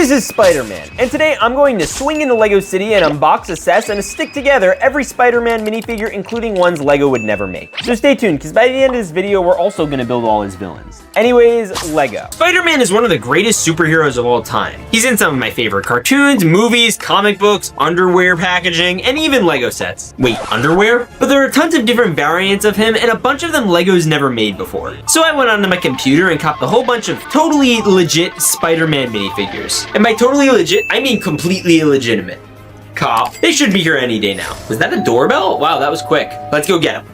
This is Spider-Man, and today I'm going to swing into LEGO City and unbox, assess, and stick together every Spider-Man minifigure, including ones LEGO would never make. So stay tuned, because by the end of this video, we're also going to build all his villains. Anyways, LEGO. Spider-Man is one of the greatest superheroes of all time. He's in some of my favorite cartoons, movies, comic books, underwear packaging, and even LEGO sets. Wait, underwear? But there are tons of different variants of him, and a bunch of them LEGO's never made before. So I went onto my computer and copped a whole bunch of totally legit Spider-Man minifigures. And by totally legit, I mean completely illegitimate. Cop. They should be here any day now. Was that a doorbell? Wow, that was quick. Let's go get him.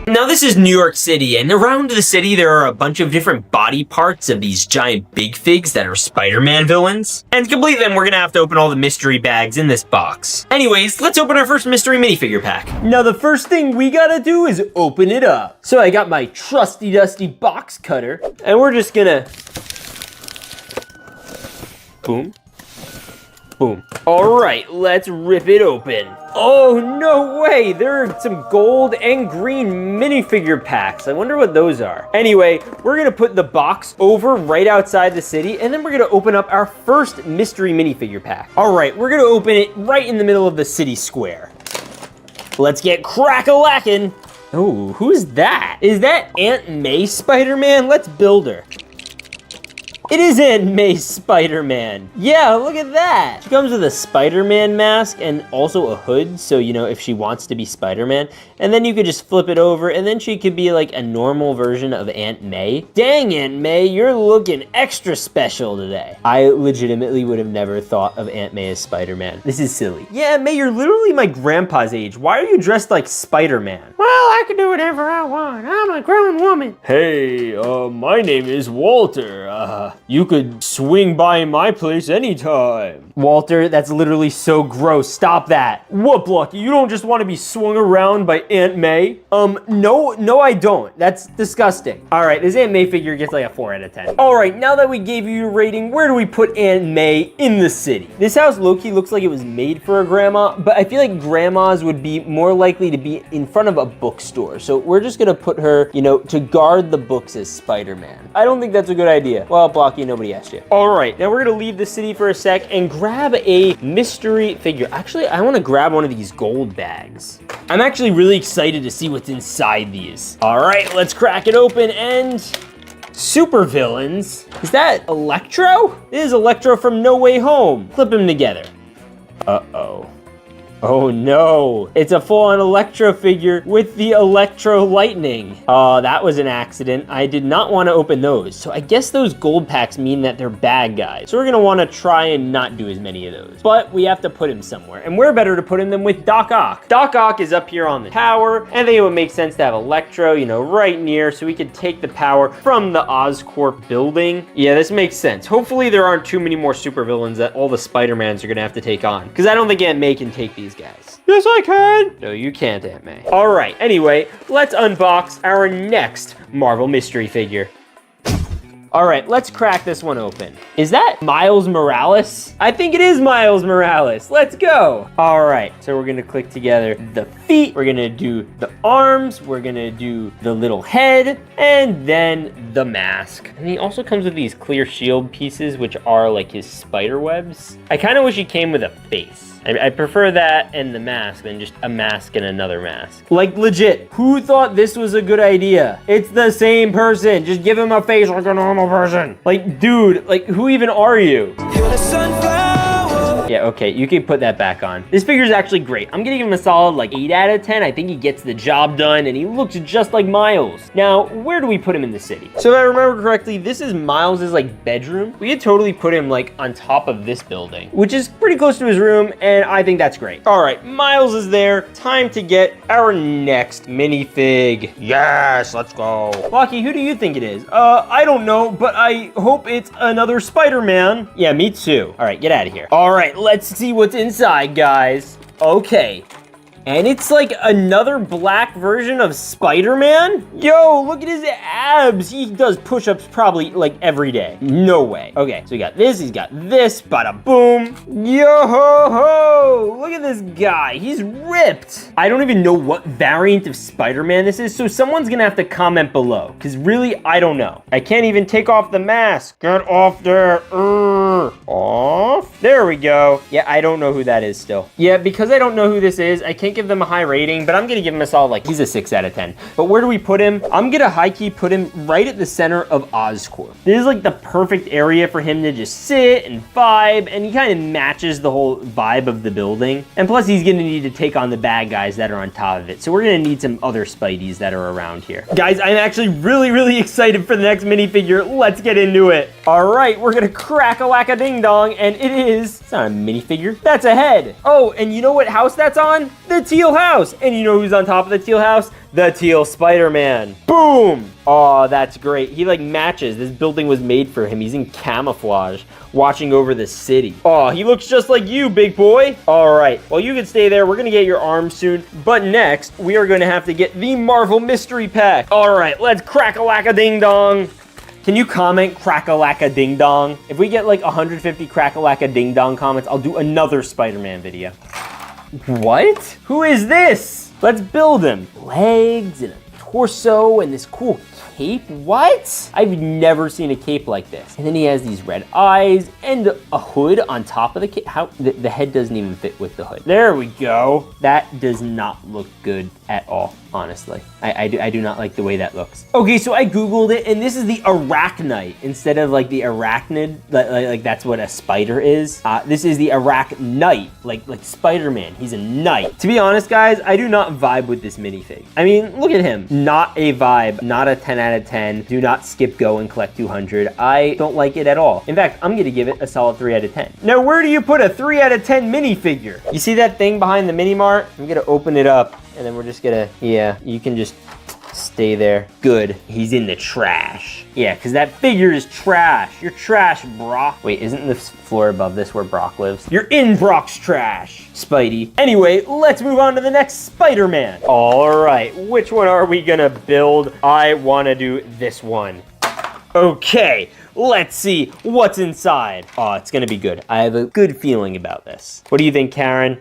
Now this is New York City, and around the city there are a bunch of different body parts of these giant big figs that are Spider-Man villains. And to complete them, we're gonna have to open all the mystery bags in this box. Anyways, let's open our first mystery minifigure pack. Now the first thing we gotta do is open it up. So I got my trusty dusty box cutter, and we're just gonna boom. Boom. All right, let's rip it open. Oh, no way. There are some gold and green minifigure packs. I wonder what those are. Anyway, we're gonna put the box over right outside the city, and then we're gonna open up our first mystery minifigure pack. All right, we're gonna open it right in the middle of the city square. Let's get crack-a-lackin'. Oh, who's that? Is that Aunt May Spider-Man? Let's build her. It is Aunt May Spider-Man. Yeah, look at that. She comes with a Spider-Man mask and also a hood, so you know if she wants to be Spider-Man. And then you could just flip it over, and then she could be like a normal version of Aunt May. Dang, Aunt May, you're looking extra special today. I legitimately would have never thought of Aunt May as Spider-Man. This is silly. Yeah, Aunt May, you're literally my grandpa's age. Why are you dressed like Spider-Man? Well, I can do whatever I want. I'm a grown woman. Hey, my name is Walter. You could swing by my place anytime. Walter, that's literally so gross. Stop that. What, Blocky? You don't just want to be swung around by Aunt May? No, I don't. That's disgusting. All right, this Aunt May figure gets like a 4 out of 10. All right, now that we gave you your rating, where do we put Aunt May in the city? This house low-key looks like it was made for a grandma, but I feel like grandmas would be more likely to be in front of a bookstore. So we're just gonna put her, you know, to guard the books as Spider-Man. I don't think that's a good idea. Well, Blocky, nobody asked you. All right, now we're gonna leave the city for a sec and grab a mystery figure. Actually, I wanna grab one of these gold bags. I'm actually really excited to see what's inside these. All right, let's crack it open and super villains. Is that Electro? This is Electro from No Way Home. Flip them together. Uh-oh. Oh no, it's a full-on Electro figure with the Electro Lightning. Oh, that was an accident. I did not want to open those. So I guess those gold packs mean that they're bad guys. So we're gonna want to try and not do as many of those. But we have to put him somewhere. And where better to put him than with Doc Ock? Doc Ock is up here on the tower, and I think it would make sense to have Electro, you know, right near so we could take the power from the Oscorp building. Yeah, this makes sense. Hopefully there aren't too many more supervillains that all the Spider-Mans are gonna have to take on. Because I don't think Aunt May can take these guys. Yes, I can. No, you can't, Aunt May. All right, anyway, let's unbox our next Marvel mystery figure. All right, let's crack this one open. Is that Miles Morales? I think it is Miles Morales. Let's go. All right, so we're gonna click together the feet. We're gonna do the arms. We're gonna do the little head, and then the mask. And he also comes with these clear shield pieces, which are like his spider webs. I kind of wish he came with a face. I prefer that and the mask than just a mask and another mask. Like legit, who thought this was a good idea? It's the same person. Just give him a face like a normal person. Like, dude, like who even are you? You're the sunflower. Yeah, okay, you can put that back on. This figure is actually great. I'm gonna give him a solid like 8 out of 10. I think he gets the job done and he looks just like Miles. Now, where do we put him in the city? So if I remember correctly, this is Miles's like bedroom. We could totally put him like on top of this building, which is pretty close to his room, and I think that's great. All right, Miles is there. Time to get our next minifig. Yes, let's go. Lucky, who do you think it is? I don't know, but I hope it's another Spider-Man. Yeah, me too. All right, get out of here. All right, let's see what's inside, guys. Okay, And it's like another black version of Spider-Man. Yo, look at his abs. He does push-ups probably like every day. No way. Okay, so we got this, he's got this, bada boom. Yo ho ho, look at this guy. He's ripped. I don't even know what variant of Spider-Man this is, so someone's gonna have to comment below, because really, I don't know. I can't even take off the mask. Get off there. Off. There we go. Yeah, I don't know who that is still. Yeah, because I don't know who this is, I can't give them a high rating, but I'm gonna give him a solid, like, he's a 6 out of 10. But where do we put him? I'm gonna high-key put him right at the center of Oscorp. This is like the perfect area for him to just sit and vibe, and he kind of matches the whole vibe of the building. And plus, he's gonna need to take on the bad guys that are on top of it. So we're gonna need some other Spideys that are around here. Guys, I'm actually really excited for the next minifigure. Let's get into it. All right, we're gonna crack-a-lack-a-ding-dong, and it's not a minifigure, that's a head. Oh, and you know what house that's on? The teal house. And you know who's on top of the teal house? The teal Spider-Man. Boom! Oh, that's great. He like matches. This building was made for him. He's in camouflage, watching over the city. Oh, he looks just like you, big boy. All right, well, you can stay there. We're gonna get your arms soon. But next, we are gonna have to get the Marvel Mystery Pack. All right, let's crack-a-lack-a-ding-dong. Can you comment crack-a-lack-a-ding-dong? If we get like 150 crack-a-lack-a-ding-dong comments, I'll do another Spider-Man video. What? Who is this? Let's build him. Legs and a torso and this cool cape. What? I've never seen a cape like this. And then he has these red eyes and a hood on top of the cape. How the head doesn't even fit with the hood. There we go. That does not look good at all, honestly. I do not like the way that looks. Okay, so I Googled it, and this is the arachnite instead of like the arachnid, like that's what a spider is. This is the arachnite, like Spider-Man. He's a knight. To be honest, guys, I do not vibe with this minifig. I mean, look at him. Not a vibe, not a 10 out of 10. Do not skip go and collect 200. I don't like it at all. In fact, I'm gonna give it a solid 3 out of 10. Now, where do you put a 3 out of 10 minifigure? You see that thing behind the mini mart? I'm gonna open it up, and then we're just gonna, yeah, you can just stay there. Good. He's in the trash. Yeah, because that figure is trash. You're trash, Brock. Wait, isn't the floor above this where Brock lives? You're in Brock's trash, Spidey. Anyway, let's move on to the next Spider-Man. All right, which one are we gonna build? I wanna do this one. Okay, let's see what's inside. Oh, it's gonna be good. I have a good feeling about this. What do you think, Karen?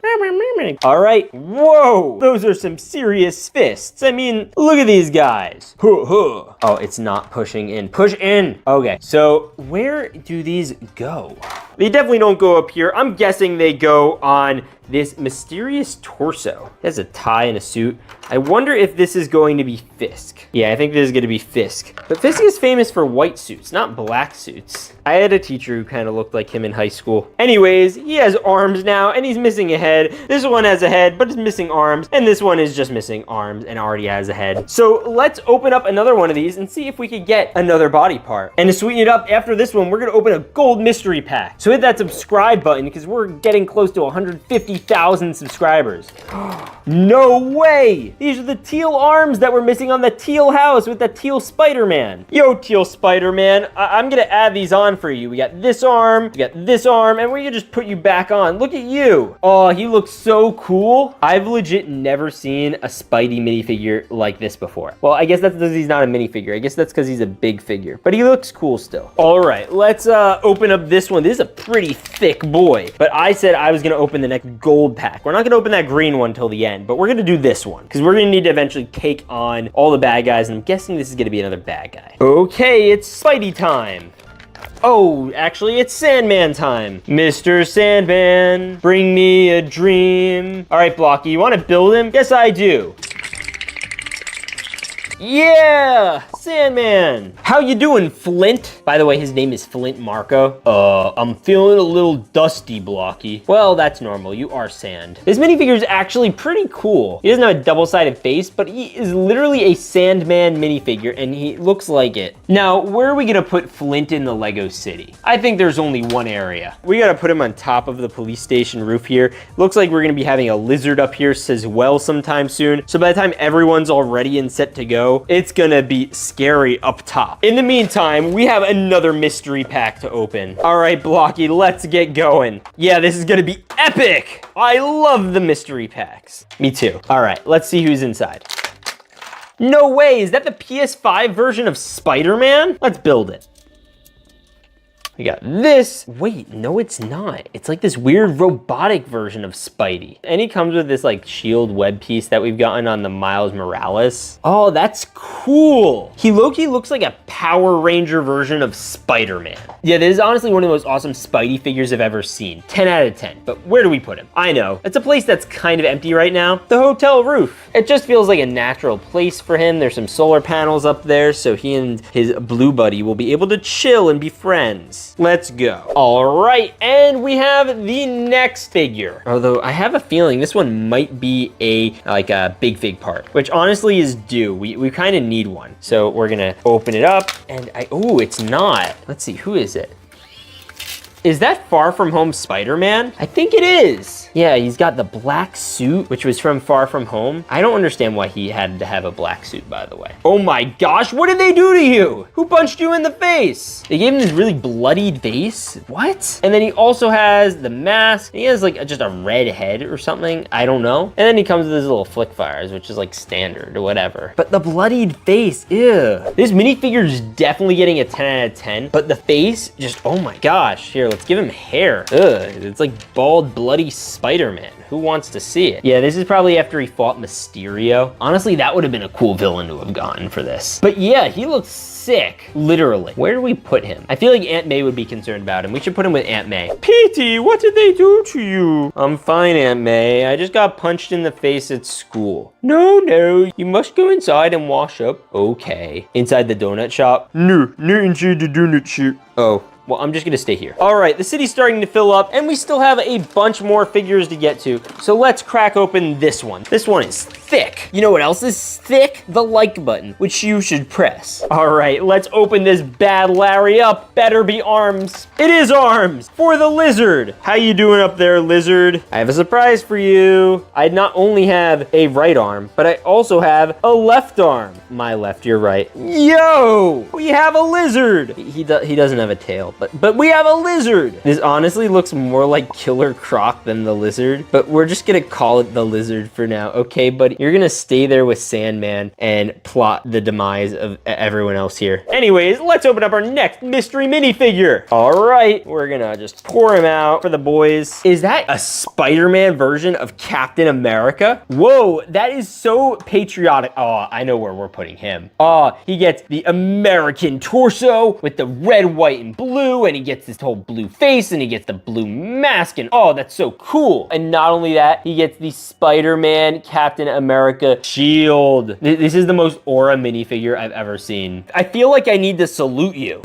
All right, whoa, those are some serious fists. I mean, look at these guys. Oh, it's not pushing in. Push in. Okay, so where do these go? They definitely don't go up here. I'm guessing they go on this mysterious torso. He has a tie and a suit. I wonder if this is going to be Fisk. Yeah, I think this is gonna be Fisk. But Fisk is famous for white suits, not black suits. I had a teacher who kind of looked like him in high school. Anyways, he has arms now, and he's missing a head. This one has a head, but it's missing arms. And this one is just missing arms and already has a head. So let's open up another one of these and see if we could get another body part. And to sweeten it up, after this one, we're gonna open a gold mystery pack. So hit that subscribe button, because we're getting close to 150,000 subscribers. No way! These are the teal arms that were missing on the teal house with the teal Spider-Man. Yo, teal Spider-Man, I'm gonna add these on for you. We got this arm, we got this arm, and we can just put you back on. Look at you. Oh, he looks so cool. I've legit never seen a Spidey minifigure like this before. Well, I guess that's because he's not a minifigure. I guess that's because he's a big figure, but he looks cool still. All right, let's open up this one. This is a pretty thick boy, but I said I was gonna open the next gold pack. We're not gonna open that green one till the end, but we're gonna do this one because we're gonna need to eventually take on all the bad guys, and I'm guessing this is gonna be another bad guy. Okay, it's Spidey time. Oh, actually, it's Sandman time. Mr. Sandman, bring me a dream. All right, Blocky, you want to build him? Yes, I do. Yeah, Sandman. How you doing, Flint? By the way, his name is Flint Marco. I'm feeling a little dusty, Blocky. Well, that's normal. You are sand. This minifigure is actually pretty cool. He doesn't have a double-sided face, but he is literally a Sandman minifigure, and he looks like it. Now, where are we gonna put Flint in the Lego city? I think there's only one area. We gotta put him on top of the police station roof here. Looks like we're gonna be having a lizard up here as well sometime soon. So by the time everyone's all ready and set to go, it's gonna be scary. scary up top. In the meantime, we have another mystery pack to open. All right, Blocky, let's get going. Yeah, this is gonna be epic. I love the mystery packs. Me too. All right, let's see who's inside. No way, is that the PS5 version of Spider-Man? Let's build it. We got this. Wait, no, it's not. It's like this weird robotic version of Spidey. And he comes with this like shield web piece that we've gotten on the Miles Morales. Oh, that's cool. He low-key looks like a Power Ranger version of Spider-Man. Yeah, this is honestly one of the most awesome Spidey figures I've ever seen. 10 out of 10. But where do we put him? I know, it's a place that's kind of empty right now. The hotel roof. It just feels like a natural place for him. There's some solar panels up there, so he and his blue buddy will be able to chill and be friends. Let's go. All right, and we have the next figure. Although I have a feeling this one might be like a big fig part, which honestly is due. We kind of need one. So we're gonna open it up and oh, it's not. Let's see, who is it? Is that Far From Home Spider-Man? I think it is. Yeah, he's got the black suit, which was from Far From Home. I don't understand why he had to have a black suit, by the way. Oh my gosh, what did they do to you? Who punched you in the face? They gave him this really bloodied face? What? And then he also has the mask. He has like just a red head or something. I don't know. And then he comes with his little flick fires, which is like standard or whatever. But the bloodied face, ew. This minifigure is definitely getting a 10 out of 10, but the face just, oh my gosh. Here, let's give him hair. Ugh, it's like bald, bloody Spider-Man. Who wants to see it? Yeah, this is probably after he fought Mysterio. Honestly, that would have been a cool villain to have gotten for this. But yeah, he looks sick, literally. Where do we put him? I feel like Aunt May would be concerned about him. We should put him with Aunt May. Petey, what did they do to you? I'm fine, Aunt May. I just got punched in the face at school. No, you must go inside and wash up. Okay. Inside the donut shop? No, not inside the donut shop. Oh. Well, I'm just gonna stay here. All right, the city's starting to fill up and we still have a bunch more figures to get to. So let's crack open this one. This one is thick. You know what else is thick? The like button, which you should press. All right, let's open this bad Larry up. Better be arms. It is arms for the lizard. How you doing up there, lizard? I have a surprise for you. I not only have a right arm, but I also have a left arm. My left, your right. Yo, we have a lizard. He doesn't have a tail. But we have a lizard. This honestly looks more like Killer Croc than the lizard, but we're just gonna call it the lizard for now. Okay, buddy, you're gonna stay there with Sandman and plot the demise of everyone else here. Anyways, let's open up our next mystery minifigure. All right, we're gonna just pour him out for the boys. Is that a Spider-Man version of Captain America? Whoa, that is so patriotic. Oh, I know where we're putting him. Oh, he gets the American torso with the red, white, and blue, and he gets this whole blue face, and he gets the blue mask, and oh, that's so cool. And not only that, he gets the Spider-Man Captain America shield. This is the most aura minifigure I've ever seen. I feel like I need to salute you.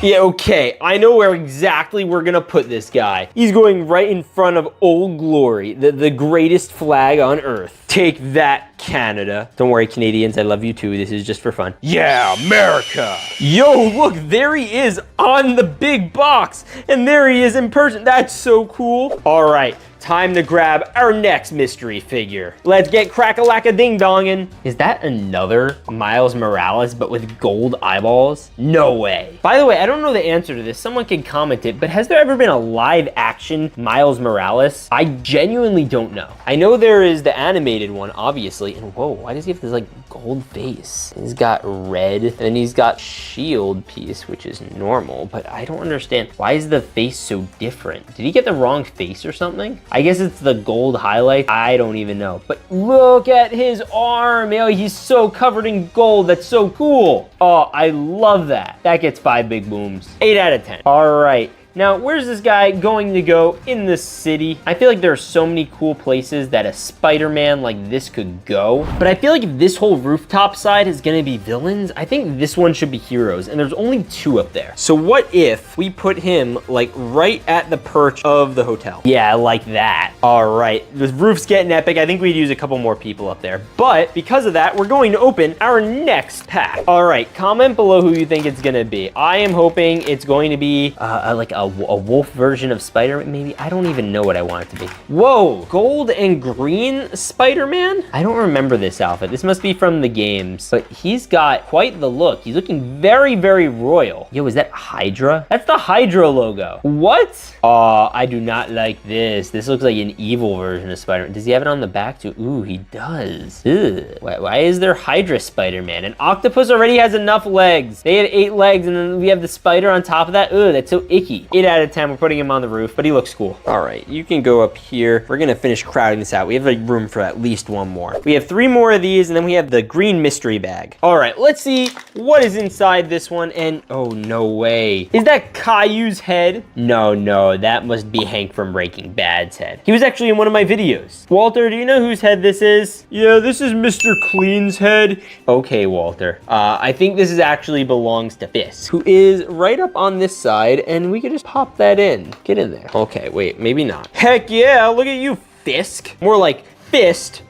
Yeah, okay, I know where exactly we're gonna put this guy. He's going right in front of Old Glory, the greatest flag on Earth. Take that, Canada. Don't worry, Canadians, I love you too. This is just for fun. Yeah, America. Yo, look, there he is on the big box. And there he is in person. That's so cool. All right, time to grab our next mystery figure. Let's get crack-a-lack-a-ding-dongin'. Is that another Miles Morales, but with gold eyeballs? No way. By the way, I don't know the answer to this. Someone can comment it, but has there ever been a live-action Miles Morales? I genuinely don't know. I know there is the animated one, obviously. And whoa, why does he have this like gold face? He's got red, and then he's got shield piece, which is normal, but I don't understand. Why is the face so different? Did he get the wrong face or something? I guess it's the gold highlight. I don't even know. But look at his arm. Yo, he's so covered in gold. That's so cool. Oh, I love that. That gets 5 big booms. 8 out of 10. All right. Now, where's this guy going to go in the city? I feel like there are so many cool places that a Spider-Man like this could go. But I feel like if this whole rooftop side is gonna be villains, I think this one should be heroes, and there's only 2 up there. So what if we put him like right at the perch of the hotel? Yeah, I like that. All right, the roof's getting epic. I think we'd use a couple more people up there. But because of that, we're going to open our next pack. All right, comment below who you think it's gonna be. I am hoping it's going to be like a a wolf version of Spider-Man, maybe? I don't even know what I want it to be. Whoa, gold and green Spider-Man? I don't remember this outfit. This must be from the games, but he's got quite the look. He's looking very, very royal. Yo, is that Hydra? That's the Hydra logo. What? Oh, I do not like this. This looks like an evil version of Spider-Man. Does he have it on the back too? Ooh, he does. Ugh. Why is there Hydra Spider-Man? An octopus already has enough legs. They had 8 legs, and then we have the spider on top of that. Ugh, that's so icky. 8 out of 10, we're putting him on the roof, but he looks cool. All right, you can go up here. We're gonna finish crowding this out. We have like room for at least 1 more. We have 3 more of these, and then we have the green mystery bag. All right, let's see what is inside this one, and oh, no way. Is that Caillou's head? No, that must be Hank from Breaking Bad's head. He was actually in one of my videos. Walter, do you know whose head this is? Yeah, this is Mr. Clean's head. Okay, Walter. I think this actually belongs to Fisk, who is right up on this side, and we could just pop that in. Get in there. Okay, wait, maybe not. Heck yeah, look at you, Fisk. More like fist.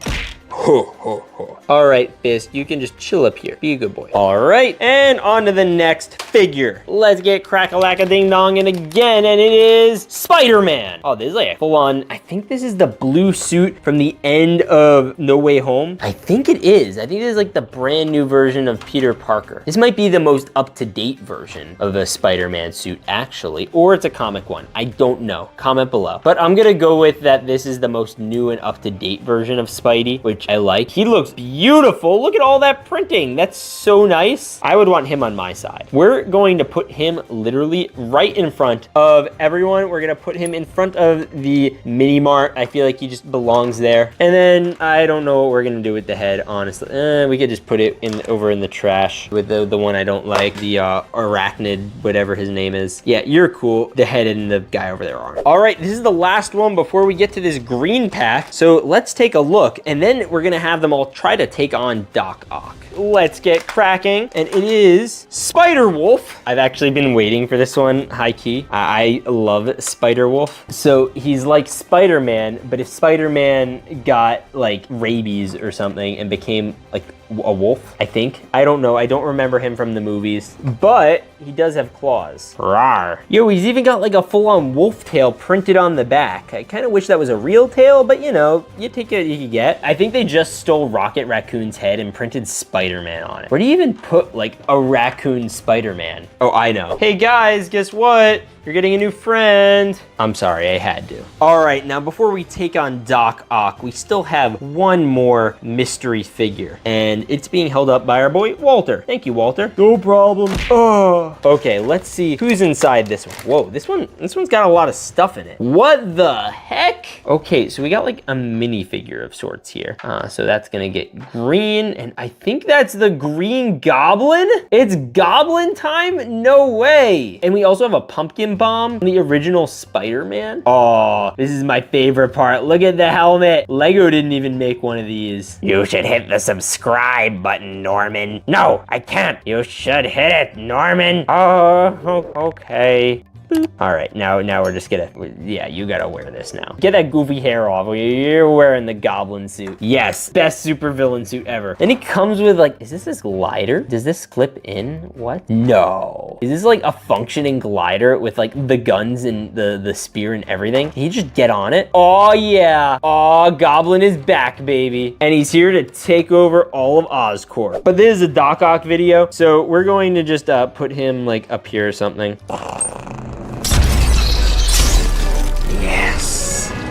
Ho, ho, ho. All right, Fist, you can just chill up here. Be a good boy. All right, and on to the next figure. Let's get crack-a-lack-a-ding-dong and again, and it is Spider-Man. Oh, this is like a full-on, I think this is the blue suit from the end of No Way Home. I think it is. I think this is like the brand new version of Peter Parker. This might be the most up-to-date version of a Spider-Man suit, actually, or it's a comic one. I don't know. Comment below. But I'm gonna go with that this is the most new and up-to-date version of Spidey, which I like. He looks beautiful. Look at all that printing. That's so nice. I would want him on my side. We're going to put him literally right in front of everyone. We're gonna put him in front of the mini mart. I feel like he just belongs there. And then I don't know what we're gonna do with the head, honestly. We could just put it over in the trash with the one I don't like, the arachnid, whatever his name is. Yeah, you're cool. The head and the guy over there aren't. All right, this is the last one before we get to this green pack. So let's take a look, and then we're gonna have them all try to take on Doc Ock. Let's get cracking, and it is Spider-Wolf. I've actually been waiting for this one, high key. I love Spider-Wolf. So he's like Spider-Man, but if Spider-Man got like rabies or something and became like a wolf, I think. I don't know. I don't remember him from the movies, but he does have claws. Rawr. Yo, he's even got like a full-on wolf tail printed on the back. I kind of wish that was a real tail, but you know, you take it you can get. I think they just stole Rocket Raccoon's head and printed Spider-Man on it. Where do you even put like a raccoon Spider-Man? Oh, I know. Hey guys, guess what? You're getting a new friend. I'm sorry, I had to. All right, now before we take on Doc Ock, we still have one more mystery figure, and it's being held up by our boy, Walter. Thank you, Walter. No problem. Oh. Okay, let's see who's inside this one. Whoa, this one's got a lot of stuff in it. What the heck? Okay, so we got like a minifigure of sorts here. So that's gonna get green, and I think that's the Green Goblin? It's Goblin time? No way. And we also have a pumpkin bomb, the original Spider-Man. Oh, this is my favorite part. Look at the helmet. Lego didn't even make one of these. You should hit the subscribe button, Norman. No, I can't. You should hit it, Norman. Oh, okay. Boop. All right, now we're just gonna, yeah, you gotta wear this now. Get that goofy hair off. You're wearing the Goblin suit. Yes, best supervillain suit ever. And it comes with like, is this glider? Does this clip in? What? No. Is this like a functioning glider with like the guns and the spear and everything? Can you just get on it? Oh yeah. Oh, Goblin is back, baby. And he's here to take over all of Oscorp. But this is a Doc Ock video, so we're going to just put him like up here or something.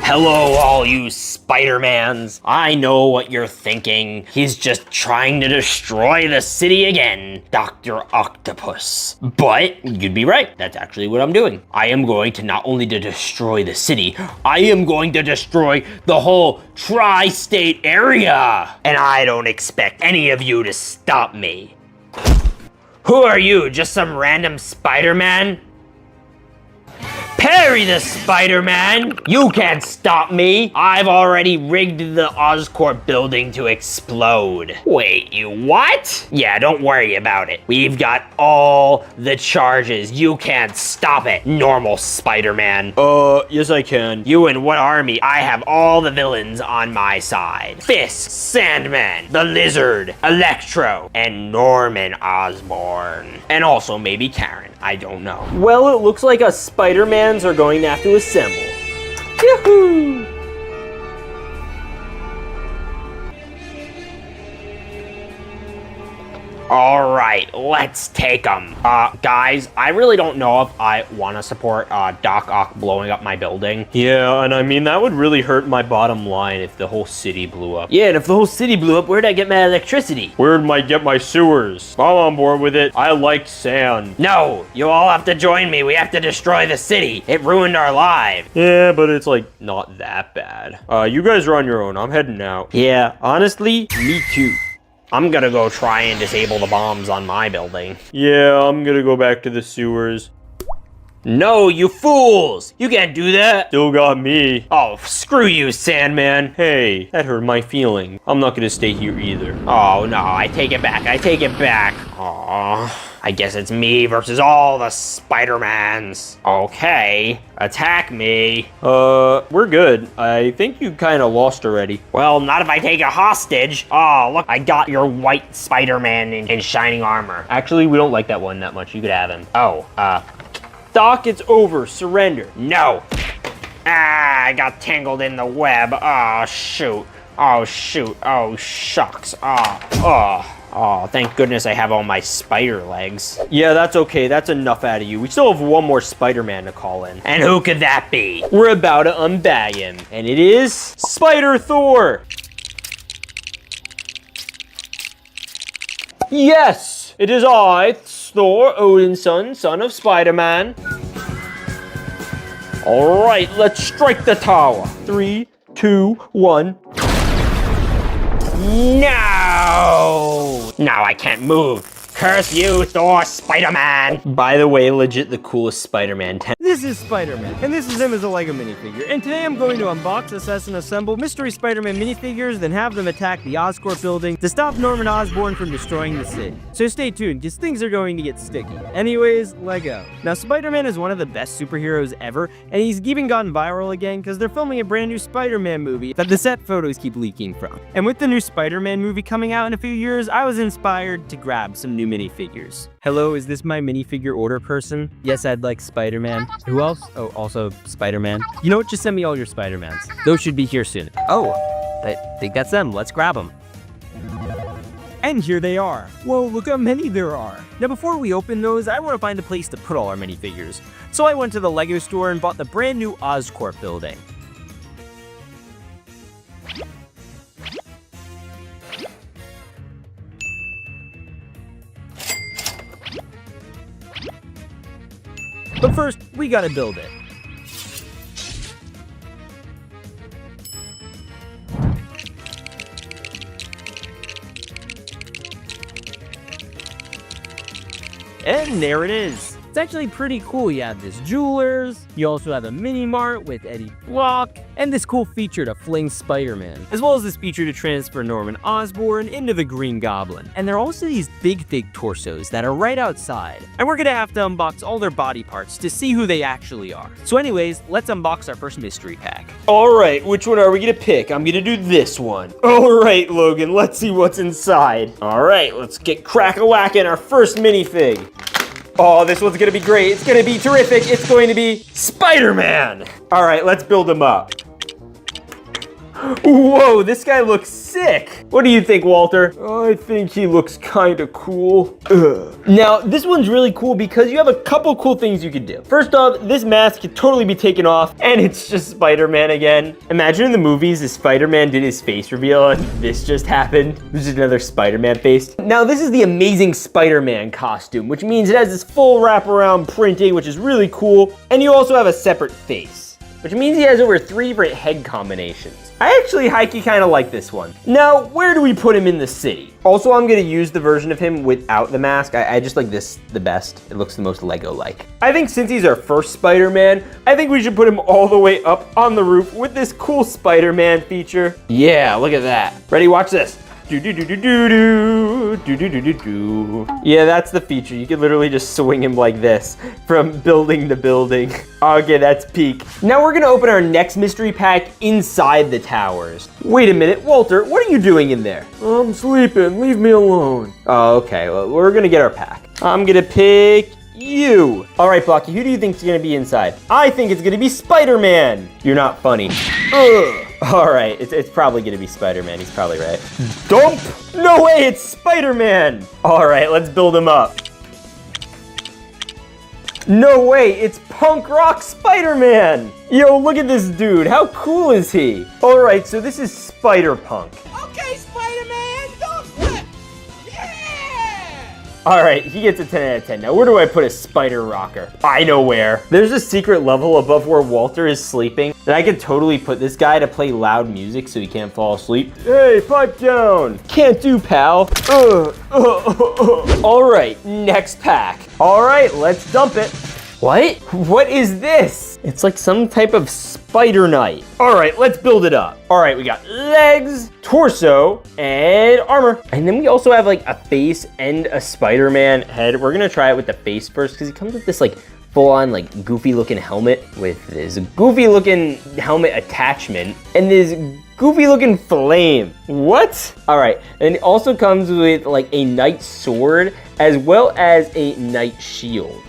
Hello, all you Spider-Mans. I know what you're thinking. He's just trying to destroy the city again, Dr. Octopus. But you'd be right. That's actually what I'm doing. I am going to not only to destroy the city, I am going to destroy the whole tri-state area. And I don't expect any of you to stop me. Who are you? Just some random Spider-Man? Parry the Spider-Man! You can't stop me! I've already rigged the Oscorp building to explode. Wait, you what? Yeah, don't worry about it. We've got all the charges. You can't stop it, normal Spider-Man. Yes I can. You and what army? I have all the villains on my side. Fisk, Sandman, the Lizard, Electro, and Norman Osborn. And also maybe Karen. I don't know. Well, it looks like us Spider-Mans are going to have to assemble. Yahoo! All right, let's take them. Guys, I really don't know if I want to support Doc Ock blowing up my building. Yeah, and I mean, that would really hurt my bottom line if the whole city blew up. Yeah, and if the whole city blew up, where'd I get my electricity? Where'd I get my sewers? I'm on board with it. I like sand. No, you all have to join me. We have to destroy the city. It ruined our lives. Yeah, but it's like not that bad. You guys are on your own. I'm heading out. Yeah, honestly, me too. I'm gonna go try and disable the bombs on my building. Yeah, I'm gonna go back to the sewers. No, you fools! You can't do that! Still got me. Oh, screw you, Sandman. Hey, that hurt my feeling. I'm not gonna stay here either. Oh, no, I take it back. I take it back. Aw. I guess it's me versus all the Spider-Mans. Okay, attack me. We're good. I think you kind of lost already. Well, not if I take a hostage. Oh, look, I got your white Spider-Man in shining armor. Actually, we don't like that one that much. You could have him. Oh, Doc, it's over. Surrender. No. Ah, I got tangled in the web. Oh, shoot. Oh, shoot. Oh, shucks. Oh, thank goodness I have all my spider legs. Yeah, that's okay. That's enough out of you. We still have one more Spider-Man to call in. And who could that be? We're about to unbag him. And it is Spider-Thor. Yes, it is I, Thor, Odin's son of Spider-Man. All right, let's strike the tower. 3, 2, 1. No! Now I can't move. Curse you, Thor, Spider-Man! By the way, legit the coolest Spider-Man. This is Spider-Man, and this is him as a LEGO minifigure. And today I'm going to unbox, assess, and assemble mystery Spider-Man minifigures, then have them attack the Oscorp building to stop Norman Osborn from destroying the city. So stay tuned, because things are going to get sticky. Anyways, LEGO. Now, Spider-Man is one of the best superheroes ever, and he's even gotten viral again because they're filming a brand new Spider-Man movie that the set photos keep leaking from. And with the new Spider-Man movie coming out in a few years, I was inspired to grab some new minifigures. Hello, is this my minifigure order person? Yes, I'd like Spider-Man. Who else? Oh, also Spider-Man. You know what? Just send me all your Spider-Mans. Those should be here soon. Oh, I think that's them. Let's grab them. And here they are. Whoa, look how many there are. Now before we open those, I want to find a place to put all our minifigures. So I went to the LEGO store and bought the brand new Oscorp building. But first, we gotta build it. And there it is. It's actually pretty cool. You have this Jewelers, you also have a mini mart with Eddie Block, and this cool feature to fling Spider-Man, as well as this feature to transfer Norman Osborn into the Green Goblin. And there are also these big torsos that are right outside, and we're gonna have to unbox all their body parts to see who they actually are. So anyways, let's unbox our first mystery pack. All right, which one are we gonna pick? I'm gonna do this one. All right, Logan, let's see what's inside. All right, let's get crack-a-whacking our first minifig. Oh, this one's gonna be great. It's gonna be terrific. It's going to be Spider-Man. All right, let's build him up. Whoa, this guy looks sick. What do you think, Walter? I think he looks kind of cool. Ugh. Now, this one's really cool because you have a couple cool things you can do. First off, this mask can totally be taken off, and it's just Spider-Man again. Imagine in the movies, if Spider-Man did his face reveal, and this just happened. This is another Spider-Man face. Now, this is the Amazing Spider-Man costume, which means it has this full wraparound printing, which is really cool, and you also have a separate face. which means he has over 3 different head combinations. I actually high-key kind of like this one. Now, where do we put him in the city? Also, I'm gonna use the version of him without the mask. I just like this the best. It looks the most Lego-like. I think since he's our first Spider-Man, I think we should put him all the way up on the roof with this cool Spider-Man feature. Yeah, look at that. Ready, watch this. Do do do do do do do do do do do. Yeah, that's the feature. You can literally just swing him like this from building to building. Okay, that's peak. Now we're gonna open our next mystery pack inside the towers. Wait a minute, Walter, what are you doing in there? I'm sleeping, leave me alone. Oh, okay, well, we're gonna get our pack. I'm gonna pick you. All right, Blocky, who do you think is gonna be inside? I think it's gonna be Spider-Man. You're not funny. Ugh. All right, it's probably gonna be Spider-Man. He's probably right. Dump! No way, it's Spider-Man! All right, let's build him up. No way, it's punk rock Spider-Man! Yo, look at this dude. How cool is he? All right, so this is Spider-Punk. Okay, Spider-Man, don't flip! Yeah! All right, he gets a 10 out of 10. Now, where do I put a spider rocker? I know where. There's a secret level above where Walter is sleeping, and I could totally put this guy to play loud music so he can't fall asleep. Hey, pipe down. Can't do, pal. All right, next pack. All right, let's dump it. What? What is this? It's like some type of spider knight. All right, let's build it up. All right, we got legs, torso, and armor. And then we also have like a face and a Spider-Man head. We're gonna try it with the face first because he comes with this like full-on like goofy looking helmet with this goofy looking helmet attachment and this goofy looking flame. What? All right, and it also comes with like a knight sword as well as a knight shield.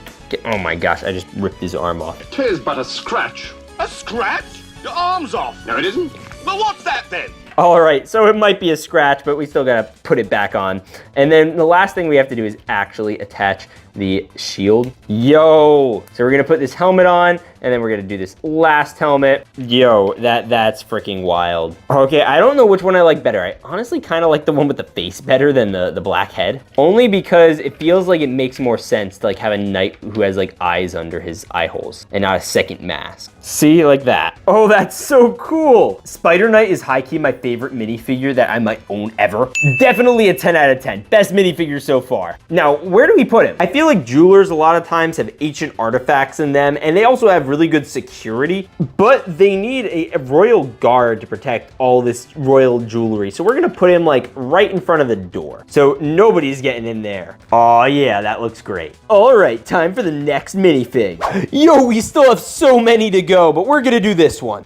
Oh my gosh, I just ripped his arm off. 'Tis but a scratch. A scratch? Your arm's off. No, it isn't. Well, what's that then? All right, so it might be a scratch, but we still gotta put it back on. And then the last thing we have to do is actually attach the shield. Yo, so we're gonna put this helmet on, and then we're gonna do this last helmet. Yo, that's freaking wild. Okay, I don't know which one I like better. I honestly kind of like the one with the face better than the black head, only because it feels like it makes more sense to like have a knight who has like eyes under his eye holes and not a second mask. See, like that. Oh, that's so cool. Spider Knight is high-key my favorite minifigure that I might own ever. Definitely a 10 out of 10. Best minifigure so far. Now, where do we put him? I feel like jewelers a lot of times have ancient artifacts in them, and they also have really good security, but they need a royal guard to protect all this royal jewelry. So we're gonna put him like right in front of the door, so nobody's getting in there. Oh yeah, that looks great. All right, time for the next minifig. Yo, we still have so many to go, but we're gonna do this one.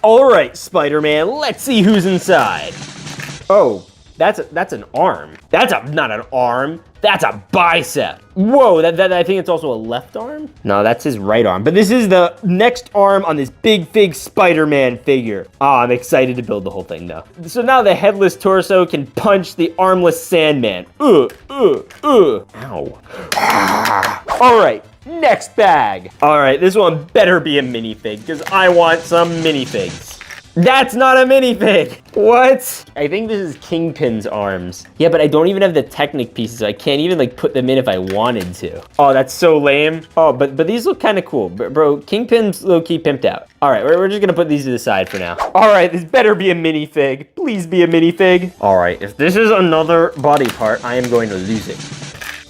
All right, Spider-Man, let's see who's inside. Oh, that's an arm. That's not an arm. That's a bicep. Whoa, that I think it's also a left arm? No, that's his right arm. But this is the next arm on this big fig Spider-Man figure. Oh, I'm excited to build the whole thing though. So now the headless torso can punch the armless Sandman. Ow. All right, next bag. All right, this one better be a minifig because I want some minifigs. That's not a minifig. What? I think this is Kingpin's arms. Yeah, but I don't even have the Technic pieces, so I can't even like put them in if I wanted to. Oh, that's so lame. Oh, but these look kind of cool. Bro, Kingpin's low-key pimped out. All right, we're just gonna put these to the side for now. All right, this better be a minifig. Please be a minifig. All right, if this is another body part, I am going to lose it.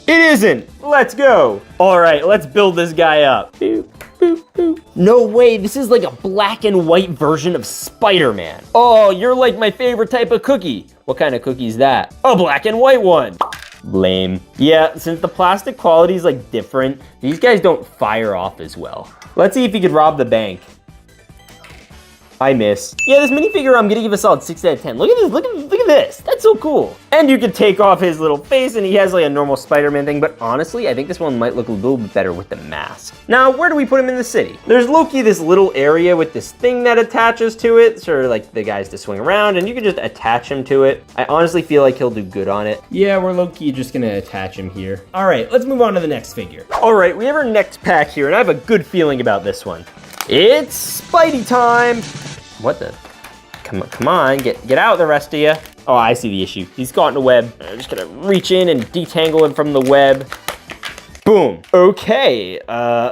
It isn't. Let's go. All right, let's build this guy up. Boop, boop, boop. No way, this is like a black and white version of Spider-Man. Oh, you're like my favorite type of cookie. What kind of cookie is that? A black and white one. Lame. Yeah, since the plastic quality is like different, these guys don't fire off as well. Let's see if he could rob the bank. I miss. Yeah, this minifigure, I'm gonna give a solid 6 out of 10. Look at this, look at this. That's so cool. And you can take off his little face and he has like a normal Spider-Man thing, but honestly, I think this one might look a little bit better with the mask. Now, where do we put him in the city? There's low-key this little area with this thing that attaches to it, sort of like the guys to swing around, and you can just attach him to it. I honestly feel like he'll do good on it. Yeah, we're low-key just gonna attach him here. All right, let's move on to the next figure. All right, we have our next pack here, and I have a good feeling about this one. It's Spidey time. What the? Come on, get out the rest of you. Oh, I see the issue. He's caught in a web. I'm just gonna reach in and detangle him from the web. Boom. Okay,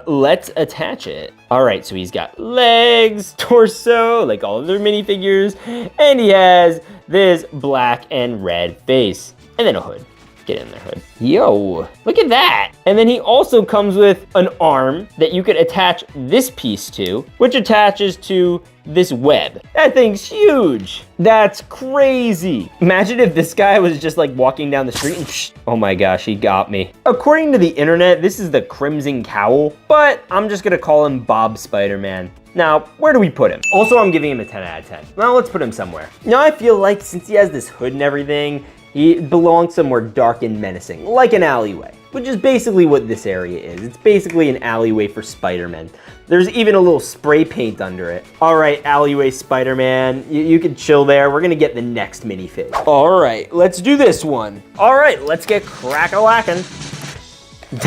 let's attach it. All right, so he's got legs, torso, like all of their minifigures, and he has this black and red face, and then a hood. Get in there, hood. Yo, look at that. And then he also comes with an arm that you could attach this piece to, which attaches to this web. That thing's huge. That's crazy. Imagine if this guy was just like walking down the street and oh my gosh, he got me. According to the internet, this is the Crimson Cowl, but I'm just gonna call him Bob Spider-Man. Now, where do we put him? Also, I'm giving him a 10 out of 10. Now, let's put him somewhere. Now, I feel like since he has this hood and everything, he belongs somewhere dark and menacing, like an alleyway, which is basically what this area is. It's basically an alleyway for Spider-Man. There's even a little spray paint under it. All right, alleyway Spider-Man, you can chill there. We're gonna get the next minifig. All right, let's do this one. All right, let's get crack-a-lackin'.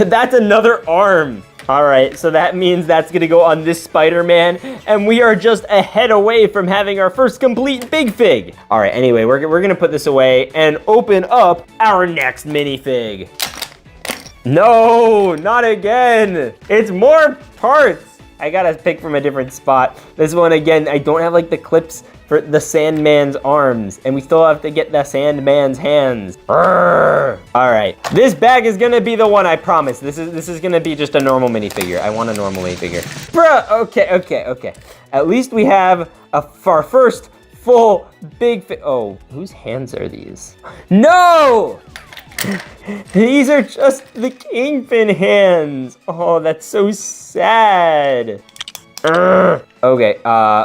That's another arm. All right, so that means that's gonna go on this Spider-Man, and we are just a head away from having our first complete Big Fig. All right, anyway, we're gonna put this away and open up our next minifig. No, not again. It's more parts. I gotta pick from a different spot. This one, again, I don't have like the clips for the Sandman's arms, and we still have to get the Sandman's hands. Arrgh. All right, this bag is gonna be the one, I promise. This is gonna be just a normal minifigure. I want a normal minifigure. Bruh, okay. At least we have our first full Big Fig. Oh, whose hands are these? No! These are just the Kingpin hands. Oh, that's so sad. Okay, wow,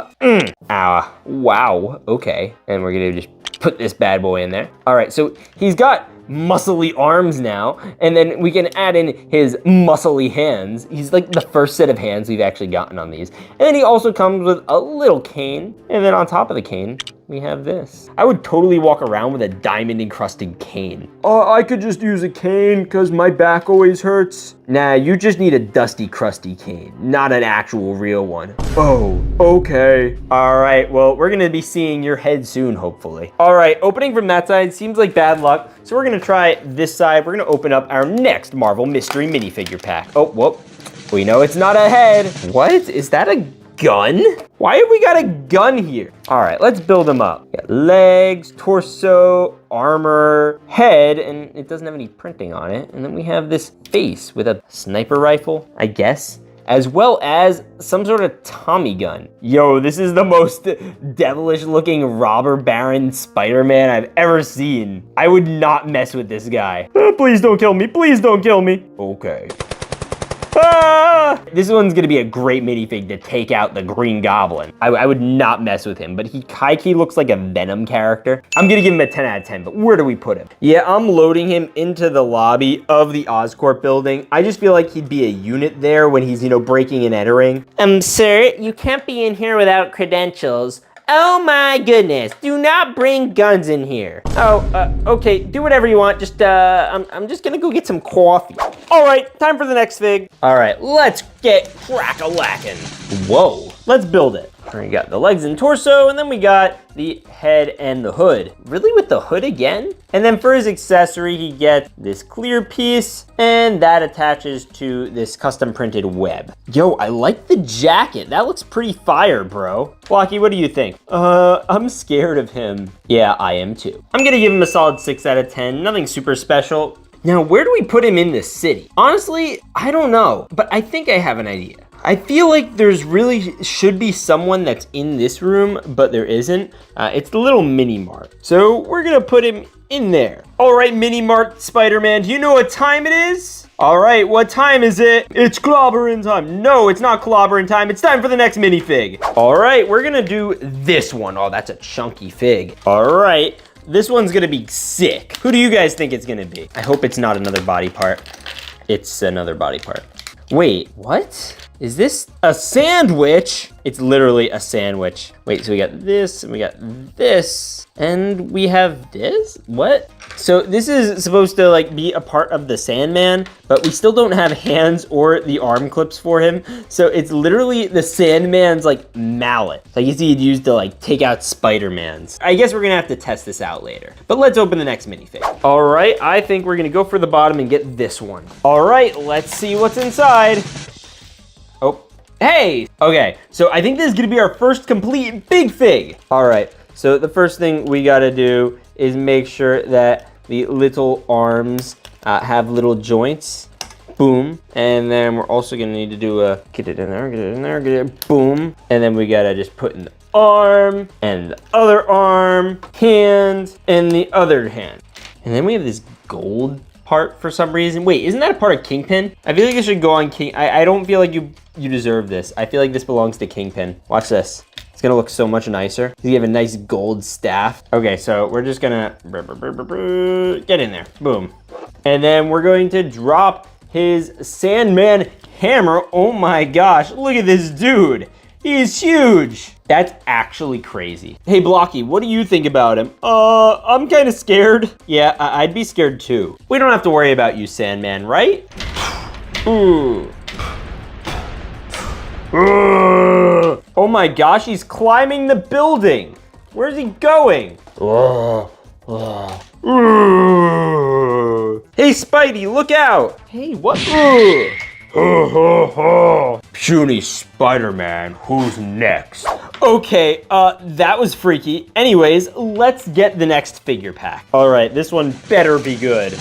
okay. And we're gonna just put this bad boy in there. All right, so he's got muscly arms now, and then we can add in his muscly hands. He's like the first set of hands we've actually gotten on these. And then he also comes with a little cane, and then on top of the cane, we have this. I would totally walk around with a diamond encrusted cane. Oh, I could just use a cane because my back always hurts. Nah, you just need a dusty, crusty cane, not an actual real one. Oh, okay. All right, well, we're gonna be seeing your head soon, hopefully. All right, opening from that side seems like bad luck, so we're gonna try this side. We're gonna open up our next Marvel Mystery Minifigure pack. Oh, whoop. We know it's not a head. What? Is that a gun? Why have we got a gun here? All right, let's build them up. We got legs, torso, armor, head, and it doesn't have any printing on it. And then we have this face with a sniper rifle, I guess, as well as some sort of Tommy gun. Yo, this is the most devilish looking robber baron Spider-Man I've ever seen. I would not mess with this guy. Please don't kill me, please don't kill me. Okay. Ah! This one's gonna be a great minifig to take out the Green Goblin. I would not mess with him, but he high-key looks like a Venom character. I'm gonna give him a 10 out of 10, but where do we put him? Yeah, I'm loading him into the lobby of the Oscorp building. I just feel like he'd be a unit there when he's, breaking and entering. Sir, you can't be in here without credentials. Oh my goodness, do not bring guns in here. Oh, okay, do whatever you want. Just, I'm just gonna go get some coffee. All right, time for the next fig. All right, let's get crack-a-lackin'. Whoa, let's build it. We got the legs and torso, and then we got the head and the hood. Really, with the hood again? And then for his accessory, he gets this clear piece, and that attaches to this custom printed web. Yo, I like the jacket. That looks pretty fire, bro. Blocky, what do you think? I'm scared of him. Yeah, I am too. I'm gonna give him a solid 6 out of 10. Nothing super special. Now, where do we put him in the city? Honestly, I don't know, but I think I have an idea. I feel like there's really should be someone that's in this room, but there isn't. It's the little mini mart. So we're gonna put him in there. All right, mini mart Spider-Man, do you know what time it is? All right, what time is it? It's clobbering time. No, it's not clobbering time. It's time for the next minifig. All right, we're gonna do this one. Oh, that's a chunky fig. All right, this one's gonna be sick. Who do you guys think it's gonna be? I hope it's not another body part. It's another body part. Wait, what? Is this a sandwich? It's literally a sandwich. Wait, so we got this, and we got this, and we have this? What? So this is supposed to like be a part of the Sandman, but we still don't have hands or the arm clips for him. So it's literally the Sandman's like mallet. So I guess he'd use to like take out Spider-Man's. I guess we're gonna have to test this out later. But let's open the next minifig. All right, I think we're gonna go for the bottom and get this one. All right, let's see what's inside. Oh, hey! Okay, so I think this is gonna be our first complete big fig. All right, so the first thing we gotta do is make sure that the little arms have little joints. Boom. And then we're also gonna need to do a, get it in there, get it in there, get it, boom. And then we gotta just put in the arm, and the other arm, hand, and the other hand. And then we have this gold part for some reason. Wait, isn't that a part of Kingpin? I feel like it should go on King. I don't feel like you deserve this. I feel like this belongs to Kingpin. Watch this. It's gonna look so much nicer. You have a nice gold staff. Okay, so we're just gonna get in there. Boom. And then we're going to drop his Sandman hammer. Oh my gosh, look at this dude. He's huge. That's actually crazy. Hey Blocky, what do you think about him? I'm kind of scared. Yeah, I'd be scared too. We don't have to worry about you, Sandman, right? Ooh. Oh my gosh, he's climbing the building. Where's he going? Hey Spidey, look out. Hey, what? Puny Spider-Man, who's next? Okay, that was freaky. Anyways, let's get the next figure pack. All right, this one better be good.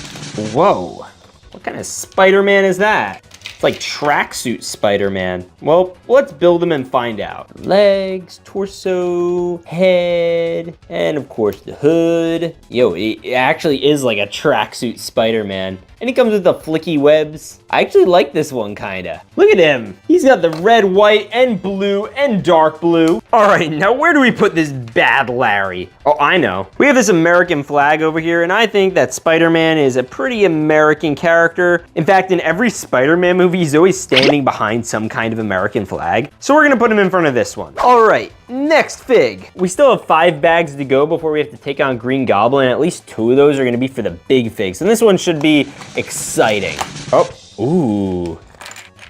Whoa, what kind of Spider-Man is that? It's like tracksuit Spider-Man. Well, let's build him and find out. Legs, torso, head, and of course the hood. Yo, it actually is like a tracksuit Spider-Man. And he comes with the flicky webs. I actually like this one kinda. Look at him. He's got the red, white, and blue, and dark blue. All right, now where do we put this bad Larry? Oh, I know. We have this American flag over here, and I think that Spider-Man is a pretty American character. In fact, in every Spider-Man movie, he's always standing behind some kind of American flag. So we're gonna put him in front of this one. All right, next fig. We still have 5 bags to go before we have to take on Green Goblin. At least 2 of those are gonna be for the big figs. And this one should be exciting. Oh, ooh.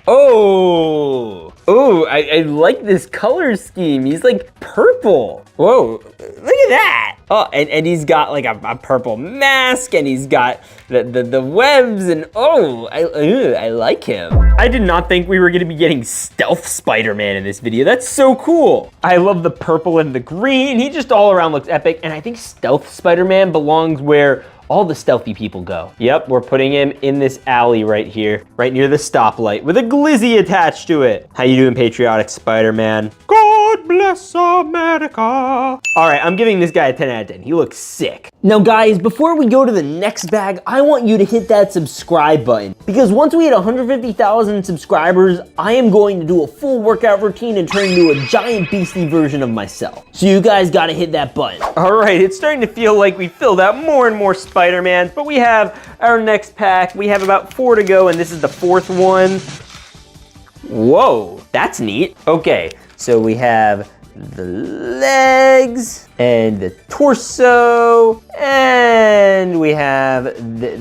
Oh, oh, I like this color scheme. He's like purple. Whoa, look at that. Oh, and he's got like a purple mask, and he's got the webs, and oh, I like him. I did not think we were gonna be getting Stealth Spider-Man in this video. That's so cool. I love the purple and the green. He just all around looks epic, and I think Stealth Spider-Man belongs where all the stealthy people go. Yep, we're putting him in this alley right here, right near the stoplight with a glizzy attached to it. How you doing, Patriotic Spider-Man? God bless America. All right, I'm giving this guy a 10 out of 10. He looks sick. Now guys, before we go to the next bag, I want you to hit that subscribe button, because once we hit 150,000 subscribers, I am going to do a full workout routine and turn into a giant beastie version of myself. So you guys gotta hit that button. All right, it's starting to feel like we filled out more and more Spider-Mans, but we have our next pack. We have about 4 to go, and this is the 4th one. Whoa, that's neat. Okay, so we have the legs and the torso, and we have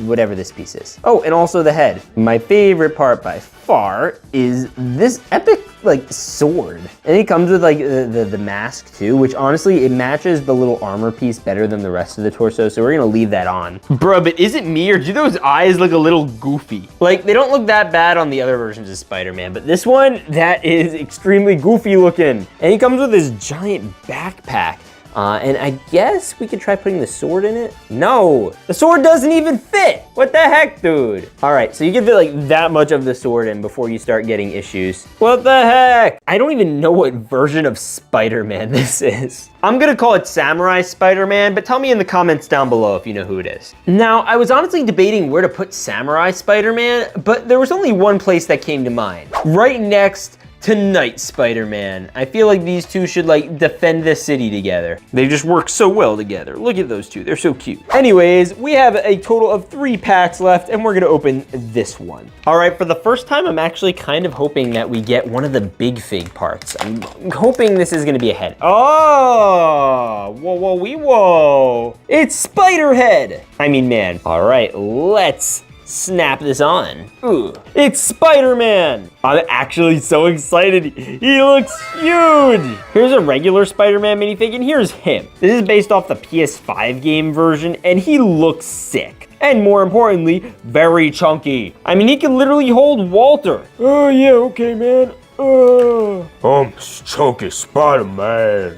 whatever this piece is. Oh, and also the head. My favorite part by far is this epic like sword. And it comes with like the mask too, which honestly, it matches the little armor piece better than the rest of the torso, so we're gonna leave that on. Bruh, but is it me, or do those eyes look a little goofy? Like, they don't look that bad on the other versions of Spider-Man, but this one, that is extremely goofy looking. And he comes with this giant backpack. And I guess we could try putting the sword in it. No, the sword doesn't even fit. What the heck, dude? All right, so you can fit like that much of the sword in before you start getting issues. What the heck? I don't even know what version of Spider-Man this is. I'm gonna call it Samurai Spider-Man, but tell me in the comments down below if you know who it is. Now, I was honestly debating where to put Samurai Spider-Man, but there was only one place that came to mind. Right next Tonight, Spider-Man. I feel like these two should like defend the city together. They just work so well together. Look at those two, they're so cute. Anyways, we have a total of 3 packs left and we're gonna open this one. All right, for the first time, I'm actually kind of hoping that we get one of the big fig parts. I'm hoping this is gonna be a head. Oh, whoa. It's Spider-Head. I mean, man. All right, let's snap this on. Ooh, it's Spider-Man. I'm actually so excited. He looks huge. Here's a regular Spider-Man minifig and here's him. This is based off the PS5 game version and he looks sick. And more importantly, very chunky. I mean, he can literally hold Walter. Oh yeah, okay, man. I'm chunky Spider-Man.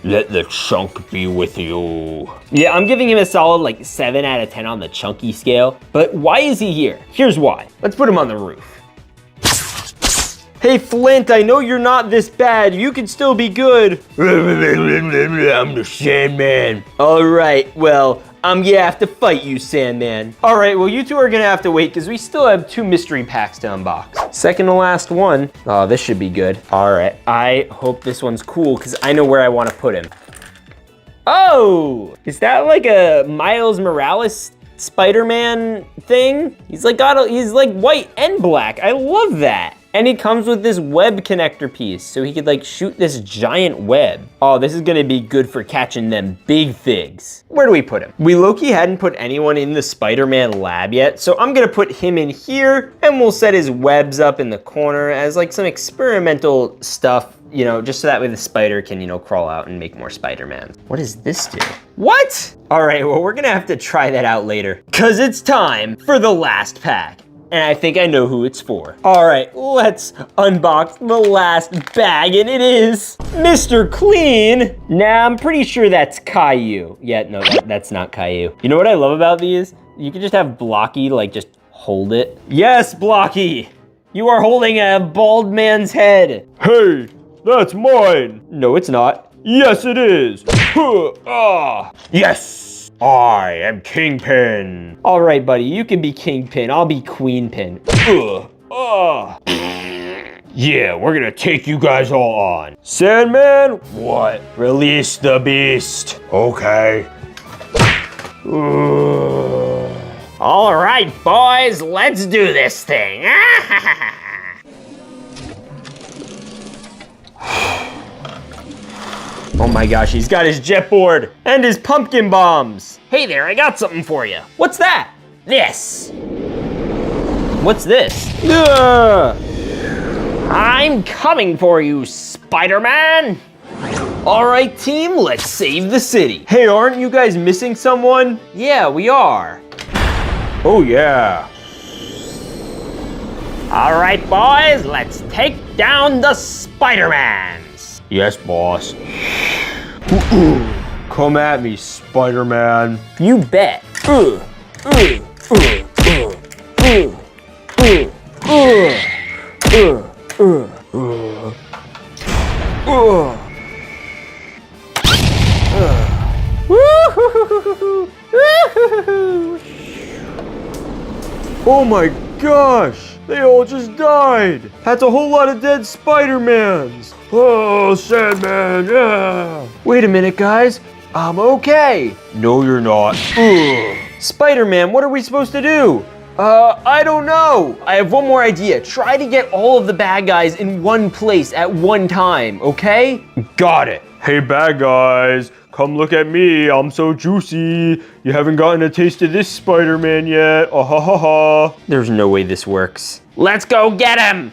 Let the chunk be with you. Yeah, I'm giving him a solid like 7 out of 10 on the chunky scale. But why is he here? Here's why. Let's put him on the roof. Hey Flint, I know you're not this bad. You can still be good. I'm the Sandman. All right, well, I'm gonna have to fight you, Sandman. All right, well, you two are gonna have to wait because we still have 2 mystery packs to unbox. Second to last one. Oh, this should be good. All right, I hope this one's cool because I know where I want to put him. Oh, is that like a Miles Morales Spider-Man thing? He's like white and black. I love that. And he comes with this web connector piece, so he could like shoot this giant web. Oh, this is gonna be good for catching them big figs. Where do we put him? We low-key hadn't put anyone in the Spider-Man lab yet, so I'm gonna put him in here, and we'll set his webs up in the corner as like some experimental stuff, you know, just so that way the spider can, you know, crawl out and make more Spider-Man. What does this do? What? All right, well, we're gonna have to try that out later, 'cause it's time for the last pack. And I think I know who it's for. All right, let's unbox the last bag, and it is Mr. Clean. Nah, I'm pretty sure that's Caillou. Yeah, no, that's not Caillou. You know what I love about these? You can just have Blocky, like, just hold it. Yes, Blocky, you are holding a bald man's head. Hey, that's mine. No, it's not. Yes, it is. Yes. I am Kingpin. All right, buddy, you can be Kingpin. I'll be Queenpin. Yeah, we're gonna take you guys all on. Sandman, what? Release the beast. Okay. All right, boys, let's do this thing. Oh my gosh, he's got his jet board and his pumpkin bombs. Hey there, I got something for you. What's that? This. What's this? I'm coming for you, Spider-Man. All right, team, let's save the city. Hey, aren't you guys missing someone? Yeah, we are. Oh yeah. All right, boys, let's take down the Spider-Mans. Yes, boss. Come at me, Spider-Man. You bet. Oh my gosh, they all just died. That's a whole lot of dead Spider-Mans. Oh, Sandman, yeah. Wait a minute, guys. I'm okay. No, you're not. Spider-Man, what are we supposed to do? I don't know. I have one more idea. Try to get all of the bad guys in one place at one time, okay? Got it. Hey, bad guys, come look at me. I'm so juicy. You haven't gotten a taste of this Spider-Man yet. Ha. There's no way this works. Let's go get him.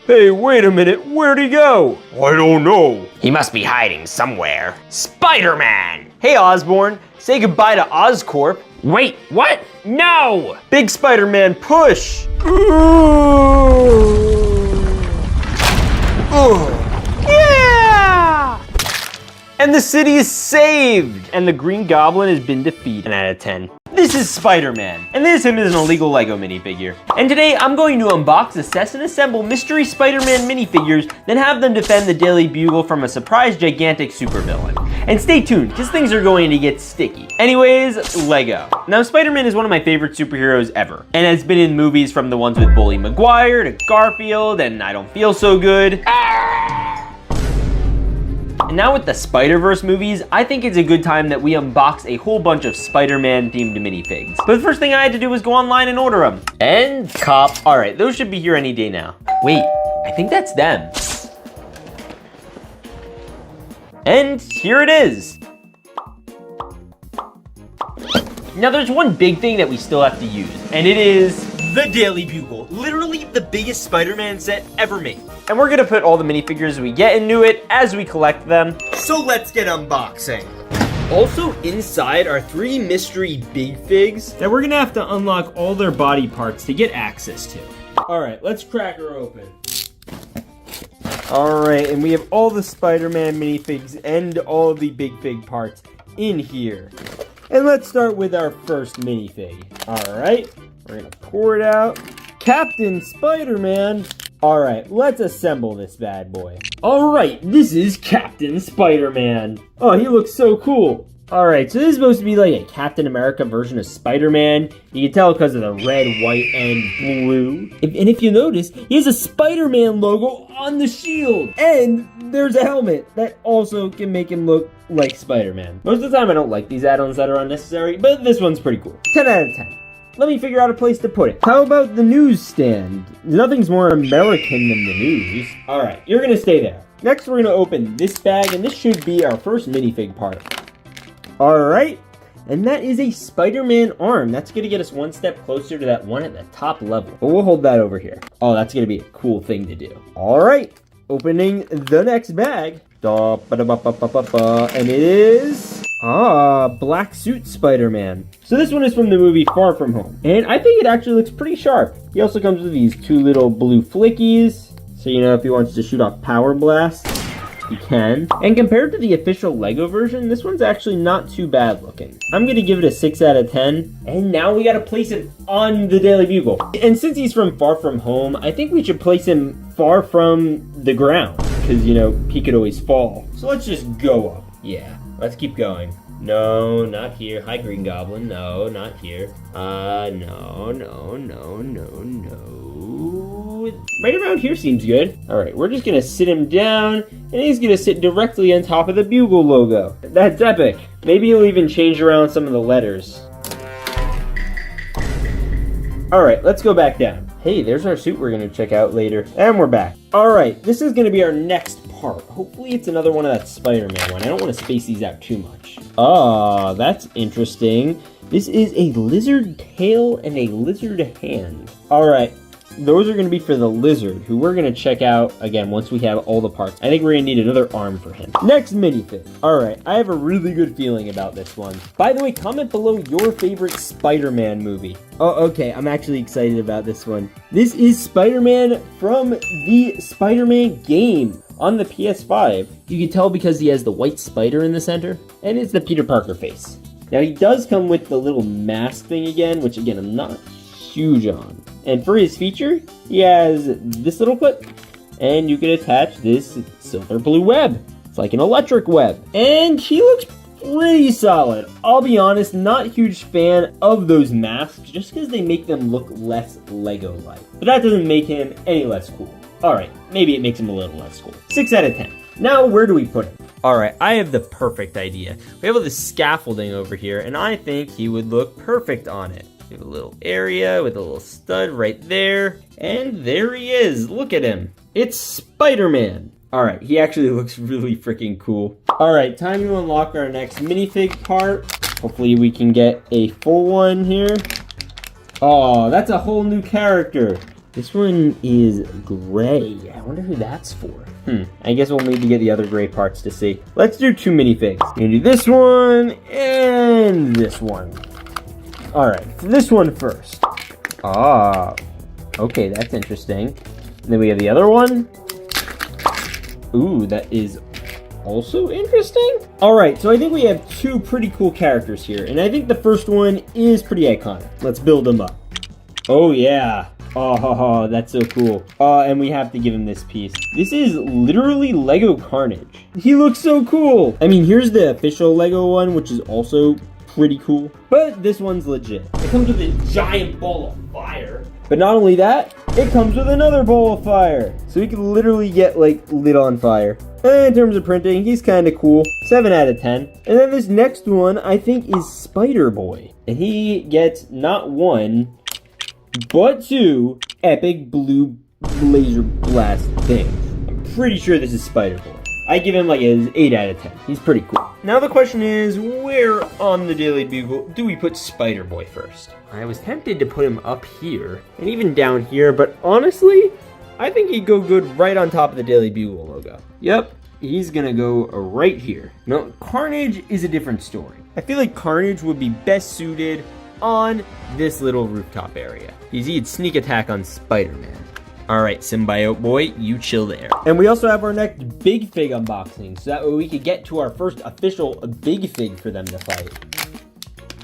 Hey, wait a minute, where'd he go? I don't know. He must be hiding somewhere. Spider-Man! Hey, Osborn, say goodbye to Oscorp. Wait, what? No! Big Spider-Man, push! Yeah! And the city is saved! And the Green Goblin has been defeated. 10 out of 10. This is Spider-Man, and this him is an illegal Lego minifigure. And today I'm going to unbox, assess, and assemble mystery Spider-Man minifigures, then have them defend the Daily Bugle from a surprise gigantic supervillain. And stay tuned, because things are going to get sticky. Anyways, Lego. Now, Spider-Man is one of my favorite superheroes ever, and has been in movies from the ones with Bully Maguire to Garfield and I Don't Feel So Good. And now with the Spider-Verse movies, I think it's a good time that we unbox a whole bunch of Spider-Man themed minifigs. But the first thing I had to do was go online and order them. And cop. All right, those should be here any day now. Wait, I think that's them. And here it is. Now there's one big thing that we still have to use, and it is the Daily Bugle. Literally the biggest Spider-Man set ever made. And we're gonna put all the minifigures we get into it as we collect them. So let's get unboxing. Also inside are 3 mystery big figs That we're gonna have to unlock all their body parts to get access to. All right, let's crack her open. All right, and we have all the Spider-Man minifigs and all the big fig parts in here. And let's start with our first minifig. All right, we're gonna pour it out. Captain Spider-Man. All right, let's assemble this bad boy. All right, this is Captain Spider-Man. Oh, he looks so cool. All right, so this is supposed to be like a Captain America version of Spider-Man. You can tell because of the red, white, and blue. And if you notice, he has a Spider-Man logo on the shield. And there's a helmet that also can make him look like Spider-Man. Most of the time, I don't like these add-ons that are unnecessary, but this one's pretty cool. 10 out of 10. Let me figure out a place to put it. How about the newsstand? Nothing's more American than the news. All right, you're gonna stay there. Next, we're gonna open this bag, and this should be our first minifig part. All right, and that is a Spider-Man arm. That's gonna get us one step closer to that one at the top level. But we'll hold that over here. Oh, that's gonna be a cool thing to do. All right, opening the next bag. And it is... Black suit Spider-Man. So this one is from the movie Far From Home. And I think it actually looks pretty sharp. He also comes with these 2 little blue flickies. So, you know, if he wants to shoot off power blasts, he can. And compared to the official Lego version, this one's actually not too bad looking. I'm gonna give it a 6 out of 10. And now we gotta place him on the Daily Bugle. And since he's from Far From Home, I think we should place him far from the ground. Because, you know, he could always fall. So let's just go up. Yeah, let's keep going. No, not here. Hi, Green Goblin. No, not here. No. Right around here seems good. All right, we're just gonna sit him down, and he's gonna sit directly on top of the Bugle logo. That's epic. Maybe he'll even change around some of the letters. All right, let's go back down. Hey, there's our suit we're gonna check out later. And we're back. All right, this is gonna be our next part. Hopefully it's another one of that Spider-Man one. I don't want to space these out too much. That's interesting. This is a lizard tail and a lizard hand. All right, those are going to be for the lizard, who we're going to check out again once we have all the parts. I think we're going to need another arm for him. Next minifig. All right, I have a really good feeling about this one. By the way, comment below your favorite Spider-Man movie. Oh, okay, I'm actually excited about this one. This is Spider-Man from the Spider-Man game on the PS5. You can tell because he has the white spider in the center, and it's the Peter Parker face. Now, he does come with the little mask thing again, which again, I'm not huge on. And for his feature, he has this little clip, and you can attach this silver blue web. It's like an electric web. And he looks pretty solid. I'll be honest, not a huge fan of those masks, just because they make them look less Lego-like. But that doesn't make him any less cool. Alright, maybe it makes him a little less cool. 6 out of 10. Now, where do we put him? Alright, I have the perfect idea. We have all this scaffolding over here, and I think he would look perfect on it. We have a little area with a little stud right there. And there he is. Look at him. It's Spider-Man. Alright, he actually looks really freaking cool. Alright, time to unlock our next minifig part. Hopefully we can get a full one here. Oh, that's a whole new character. This one is gray. I wonder who that's for. I guess we'll need to get the other gray parts to see. Let's do 2 minifigs. We're gonna do this one and this one. All right, this one first. Okay, that's interesting. And then we have the other one. Ooh, that is also interesting. All right, so I think we have 2 pretty cool characters here, and I think the first one is pretty iconic. Let's build them up. Oh yeah, Oh, that's so cool. And we have to give him this piece. This is literally Lego Carnage. He looks so cool. I mean, here's the official Lego one, which is also pretty cool. But this one's legit. It comes with a giant ball of fire. But not only that, it comes with another ball of fire. So he can literally get, like, lit on fire. And in terms of printing, he's kind of cool. 7 out of 10. And then this next one, I think, is Spider-Boy. And he gets not one, but 2 epic blue laser blast things. I'm pretty sure this is Spider-Boy. I give him like an 8 out of 10. He's pretty cool. Now the question is, where on the Daily Bugle do we put Spider-Boy first? I was tempted to put him up here, and even down here, but honestly, I think he'd go good right on top of the Daily Bugle logo. Yep, he's gonna go right here. No, Carnage is a different story. I feel like Carnage would be best suited on this little rooftop area, because he'd sneak attack on Spider-Man. All right, Symbiote Boy, you chill there. And we also have our next Big Fig unboxing, so that way we could get to our first official Big Fig for them to fight.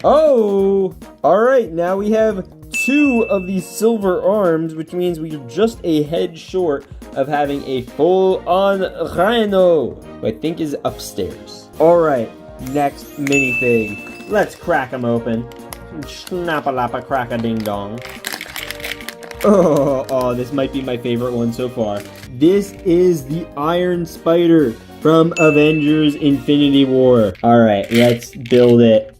Oh, all right, now we have 2 of these silver arms, which means we're just a head short of having a full-on Rhino, who I think is upstairs. All right, next minifig. Let's crack him open. Snap-a-lap-a-crack-a-ding-dong. Oh, this might be my favorite one so far. This is the Iron Spider from Avengers Infinity War. All right, let's build it.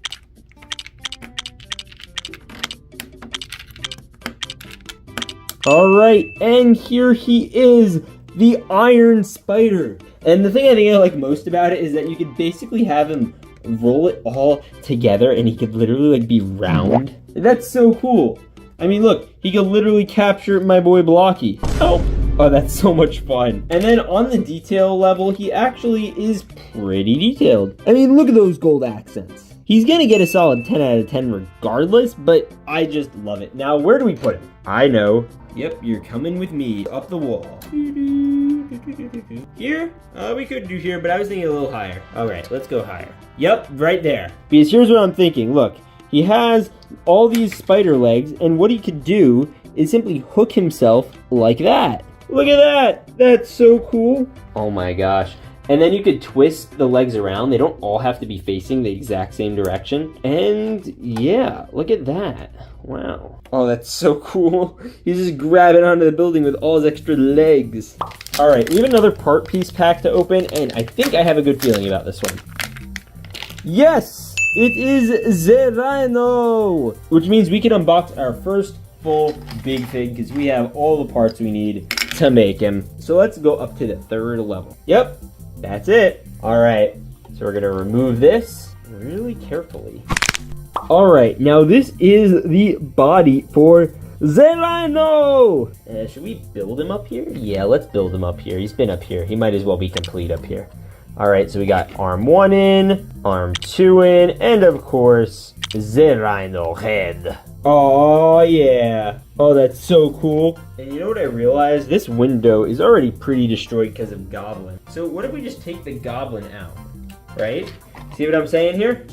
All right, and here he is, the Iron Spider. And the thing I think I like most about it is that you could basically have him roll it all together and he could literally like be round. That's so cool. I mean, look, he could literally capture my boy Blocky. Help! Oh, that's so much fun. And then on the detail level, he actually is pretty detailed. I mean, look at those gold accents. He's gonna get a solid 10 out of 10 regardless, but I just love it. Now, where do we put him? I know. Yep, you're coming with me up the wall. Here? We could do here, but I was thinking a little higher. All right, let's go higher. Yep, right there. Because here's what I'm thinking. Look. He has all these spider legs, and what he could do is simply hook himself like that. Look at that! That's so cool. Oh my gosh. And then you could twist the legs around. They don't all have to be facing the exact same direction. And yeah, look at that. Wow. Oh, that's so cool. He's just grabbing onto the building with all his extra legs. All right, we have another part piece pack to open, and I think I have a good feeling about this one. Yes! It is the Rhino, which means we can unbox our first full Big Fig because we have all the parts we need to make him. So let's go up to the 3rd level. Yep, that's it. All right, so we're gonna remove this really carefully. All right, now this is the body for the Rhino. Should we build him up here? Yeah, let's build him up here. He's been up here. He might as well be complete up here. All right, so we got arm 1 in, arm 2 in, and of course, the Rhino head. Oh, yeah. Oh, that's so cool. And you know what I realized? This window is already pretty destroyed because of Goblin. So what if we just take the Goblin out, right? See what I'm saying here?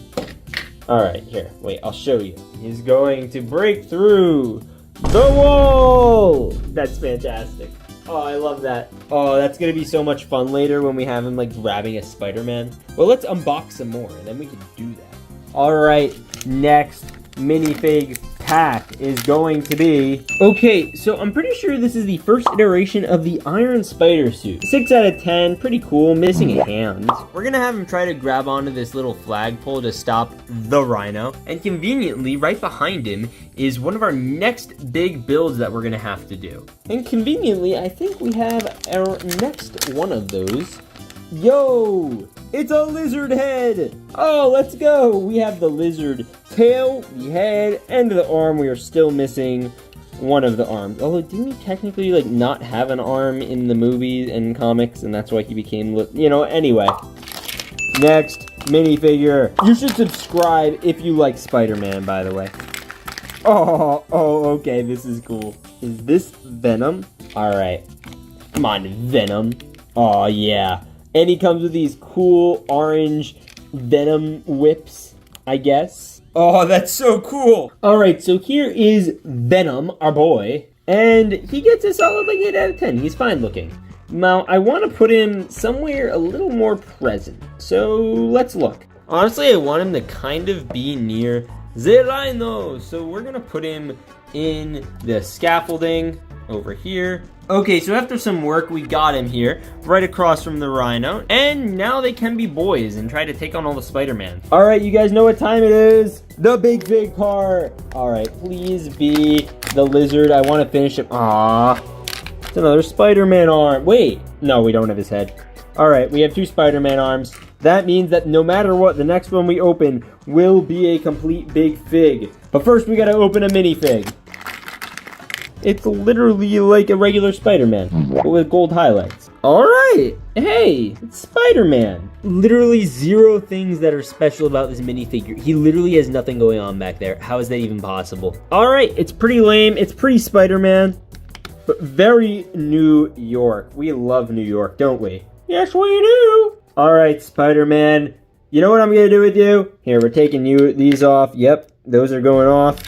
All right, here, wait, I'll show you. He's going to break through the wall. That's fantastic. Oh, I love that. Oh, that's gonna be so much fun later when we have him like grabbing a Spider-Man. Well, let's unbox some more and then we can do that. All right, next minifig pack is going to be... Okay, so I'm pretty sure this is the first iteration of the Iron Spider suit. 6 out of 10, pretty cool, missing a hand. We're gonna have him try to grab onto this little flagpole to stop the Rhino. And conveniently, right behind him is one of our next big builds that we're gonna have to do. And conveniently, I think we have our next one of those. Yo! It's a lizard head! Oh, let's go! We have the lizard tail, the head, and the arm. We are still missing one of the arms. Although, didn't he technically, like, not have an arm in the movies and comics, and that's why he became, you know, anyway. Next minifigure. You should subscribe if you like Spider-Man, by the way. Oh, okay, this is cool. Is this Venom? Alright. Come on, Venom. Oh, yeah. And he comes with these cool orange Venom whips, I guess. Oh, that's so cool. All right, so here is Venom, our boy. And he gets a solid like 8 out of 10. He's fine looking. Now, I want to put him somewhere a little more present. So let's look. Honestly, I want him to kind of be near the rhino. So we're going to put him in the scaffolding over here. Okay, so after some work, we got him here, right across from the rhino. And now they can be boys and try to take on all the Spider-Man. All right, you guys know what time it is. The big fig part. All right, please be the lizard. I want to finish him. Aww. It's another Spider-Man arm. Wait. No, we don't have his head. All right, we have 2 Spider-Man arms. That means that no matter what, the next one we open will be a complete big fig. But first, we got to open a minifig. It's literally like a regular Spider-Man, but with gold highlights. All right, hey, it's Spider-Man. Literally 0 things that are special about this minifigure. He literally has nothing going on back there. How is that even possible? All right, it's pretty lame. It's pretty Spider-Man, but very New York. We love New York, don't we? Yes, we do. All right, Spider-Man. You know what I'm gonna do with you? Here, we're taking these off. Yep, those are going off.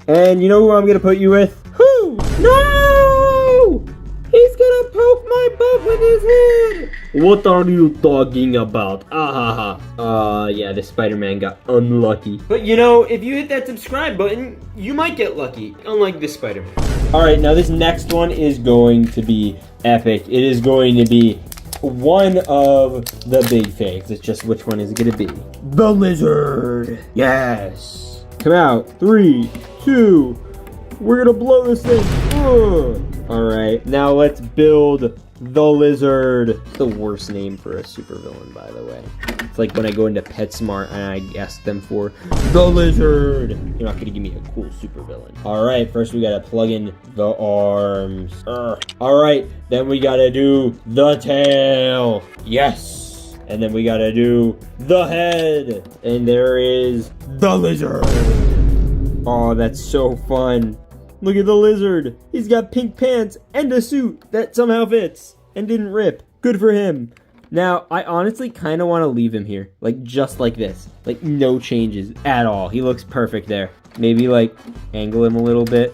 And you know who I'm gonna put you with? Who? No! He's gonna poke my butt with his head! What are you talking about? Yeah, the Spider-Man got unlucky. But you know, if you hit that subscribe button, you might get lucky, unlike this Spider-Man. Alright, now this next one is going to be epic. It is going to be one of the big figs. It's just which one is it gonna be? The lizard! Yes! Come out. 3, 2, we're gonna blow this thing. Alright, now let's build the lizard. It's the worst name for a supervillain, by the way. It's like when I go into PetSmart and I ask them for the lizard. You're not gonna give me a cool supervillain. Alright, first we gotta plug in the arms. Alright, then we gotta do the tail. Yes! And then we gotta do the head. And there is the lizard. Oh, that's so fun. Look at the lizard. He's got pink pants and a suit that somehow fits and didn't rip. Good for him. Now, I honestly kind of want to leave him here. Like, just like this. Like, no changes at all. He looks perfect there. Maybe, like, angle him a little bit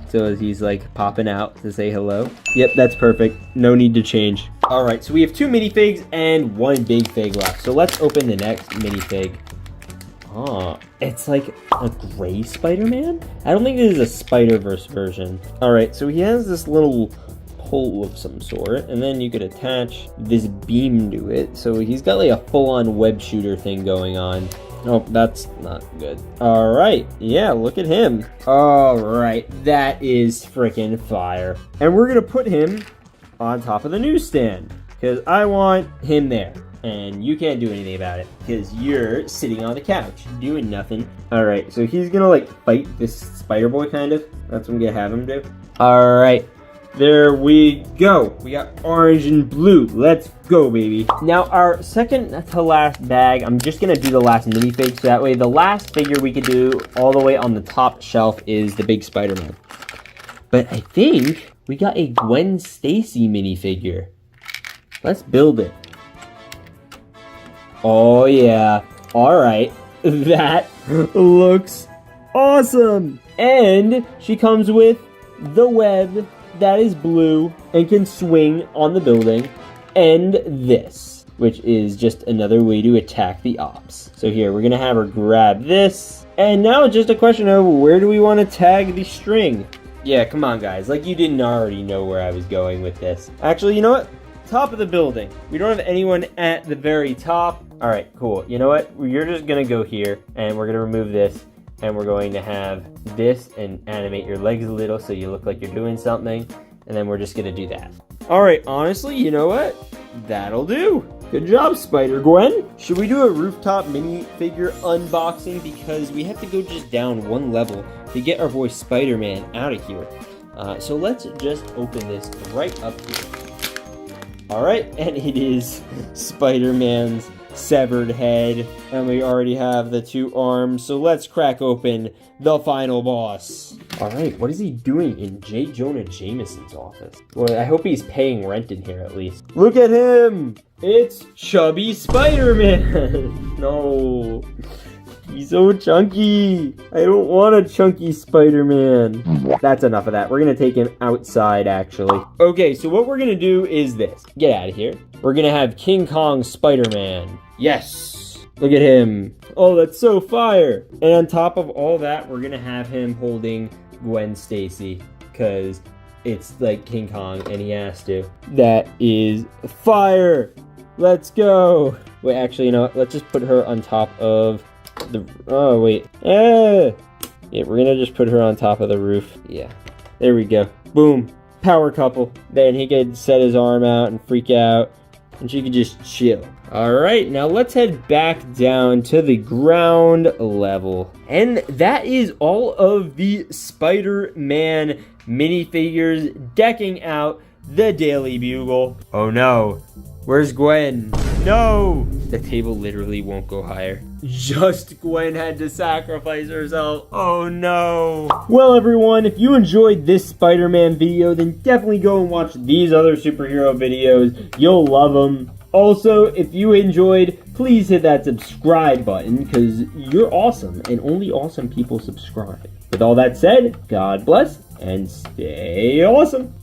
so he's, like, popping out to say hello. Yep, that's perfect. No need to change. All right, so we have 2 minifigs and 1 big fig left. So let's open the next minifig. Oh, it's like a gray Spider-Man? I don't think this is a Spider-Verse version. All right, so he has this little pole of some sort, and then you could attach this beam to it. So he's got like a full-on web shooter thing going on. Oh, that's not good. All right, yeah, look at him. All right, that is freaking fire. And we're gonna put him on top of the newsstand because I want him there. And you can't do anything about it because you're sitting on the couch doing nothing. All right, so he's gonna like fight this Spider Boy kind of. That's what I'm gonna have him do. All right, there we go. We got orange and blue. Let's go, baby. Now our second to last bag, I'm just gonna do the last minifig so that way the last figure we could do all the way on the top shelf is the big Spider-Man. But I think we got a Gwen Stacy minifigure. Let's build it. Oh yeah, alright, that looks awesome! And she comes with the web that is blue and can swing on the building, and this, which is just another way to attack the ops. So here, we're gonna have her grab this, and now it's just a question of where do we want to tag the string? Yeah, come on guys, like you didn't already know where I was going with this. Actually, you know what? Top of the building. We don't have anyone at the very top. All right, cool. You know what? You're just gonna go here and we're gonna remove this and we're going to have this and animate your legs a little so you look like you're doing something. And then we're just gonna do that. All right, honestly, you know what? That'll do. Good job, Spider-Gwen. Should we do a rooftop minifigure unboxing? Because we have to go just down 1 level to get our boy Spider-Man out of here. So let's just open this right up here. Alright, and it is Spider-Man's severed head, and we already have the 2 arms, so let's crack open the final boss. Alright, what is he doing in J. Jonah Jameson's office? Well, I hope he's paying rent in here at least. Look at him! It's Chubby Spider-Man! No. He's so chunky. I don't want a chunky Spider-Man. That's enough of that. We're gonna take him outside, actually. Okay, so what we're gonna do is this. Get out of here. We're gonna have King Kong Spider-Man. Yes. Look at him. Oh, that's so fire. And on top of all that, we're gonna have him holding Gwen Stacy, because it's like King Kong and he has to. That is fire. Let's go. Wait, actually, you know what? Let's just put her on top of the... Oh, wait. Yeah, we're gonna just put her on top of the roof. Yeah. There we go. Boom. Power couple. Then he could set his arm out and freak out, and she could just chill. All right, now let's head back down to the ground level. And that is all of the Spider-Man minifigures decking out the Daily Bugle. Oh no, where's Gwen? No, the table literally won't go higher. Just Gwen had to sacrifice herself. Oh no. Well, everyone, if you enjoyed this Spider-Man video, then definitely go and watch these other superhero videos. You'll love them. Also, if you enjoyed, please hit that subscribe button, because you're awesome, and only awesome people subscribe. With all that said, God bless, and stay awesome.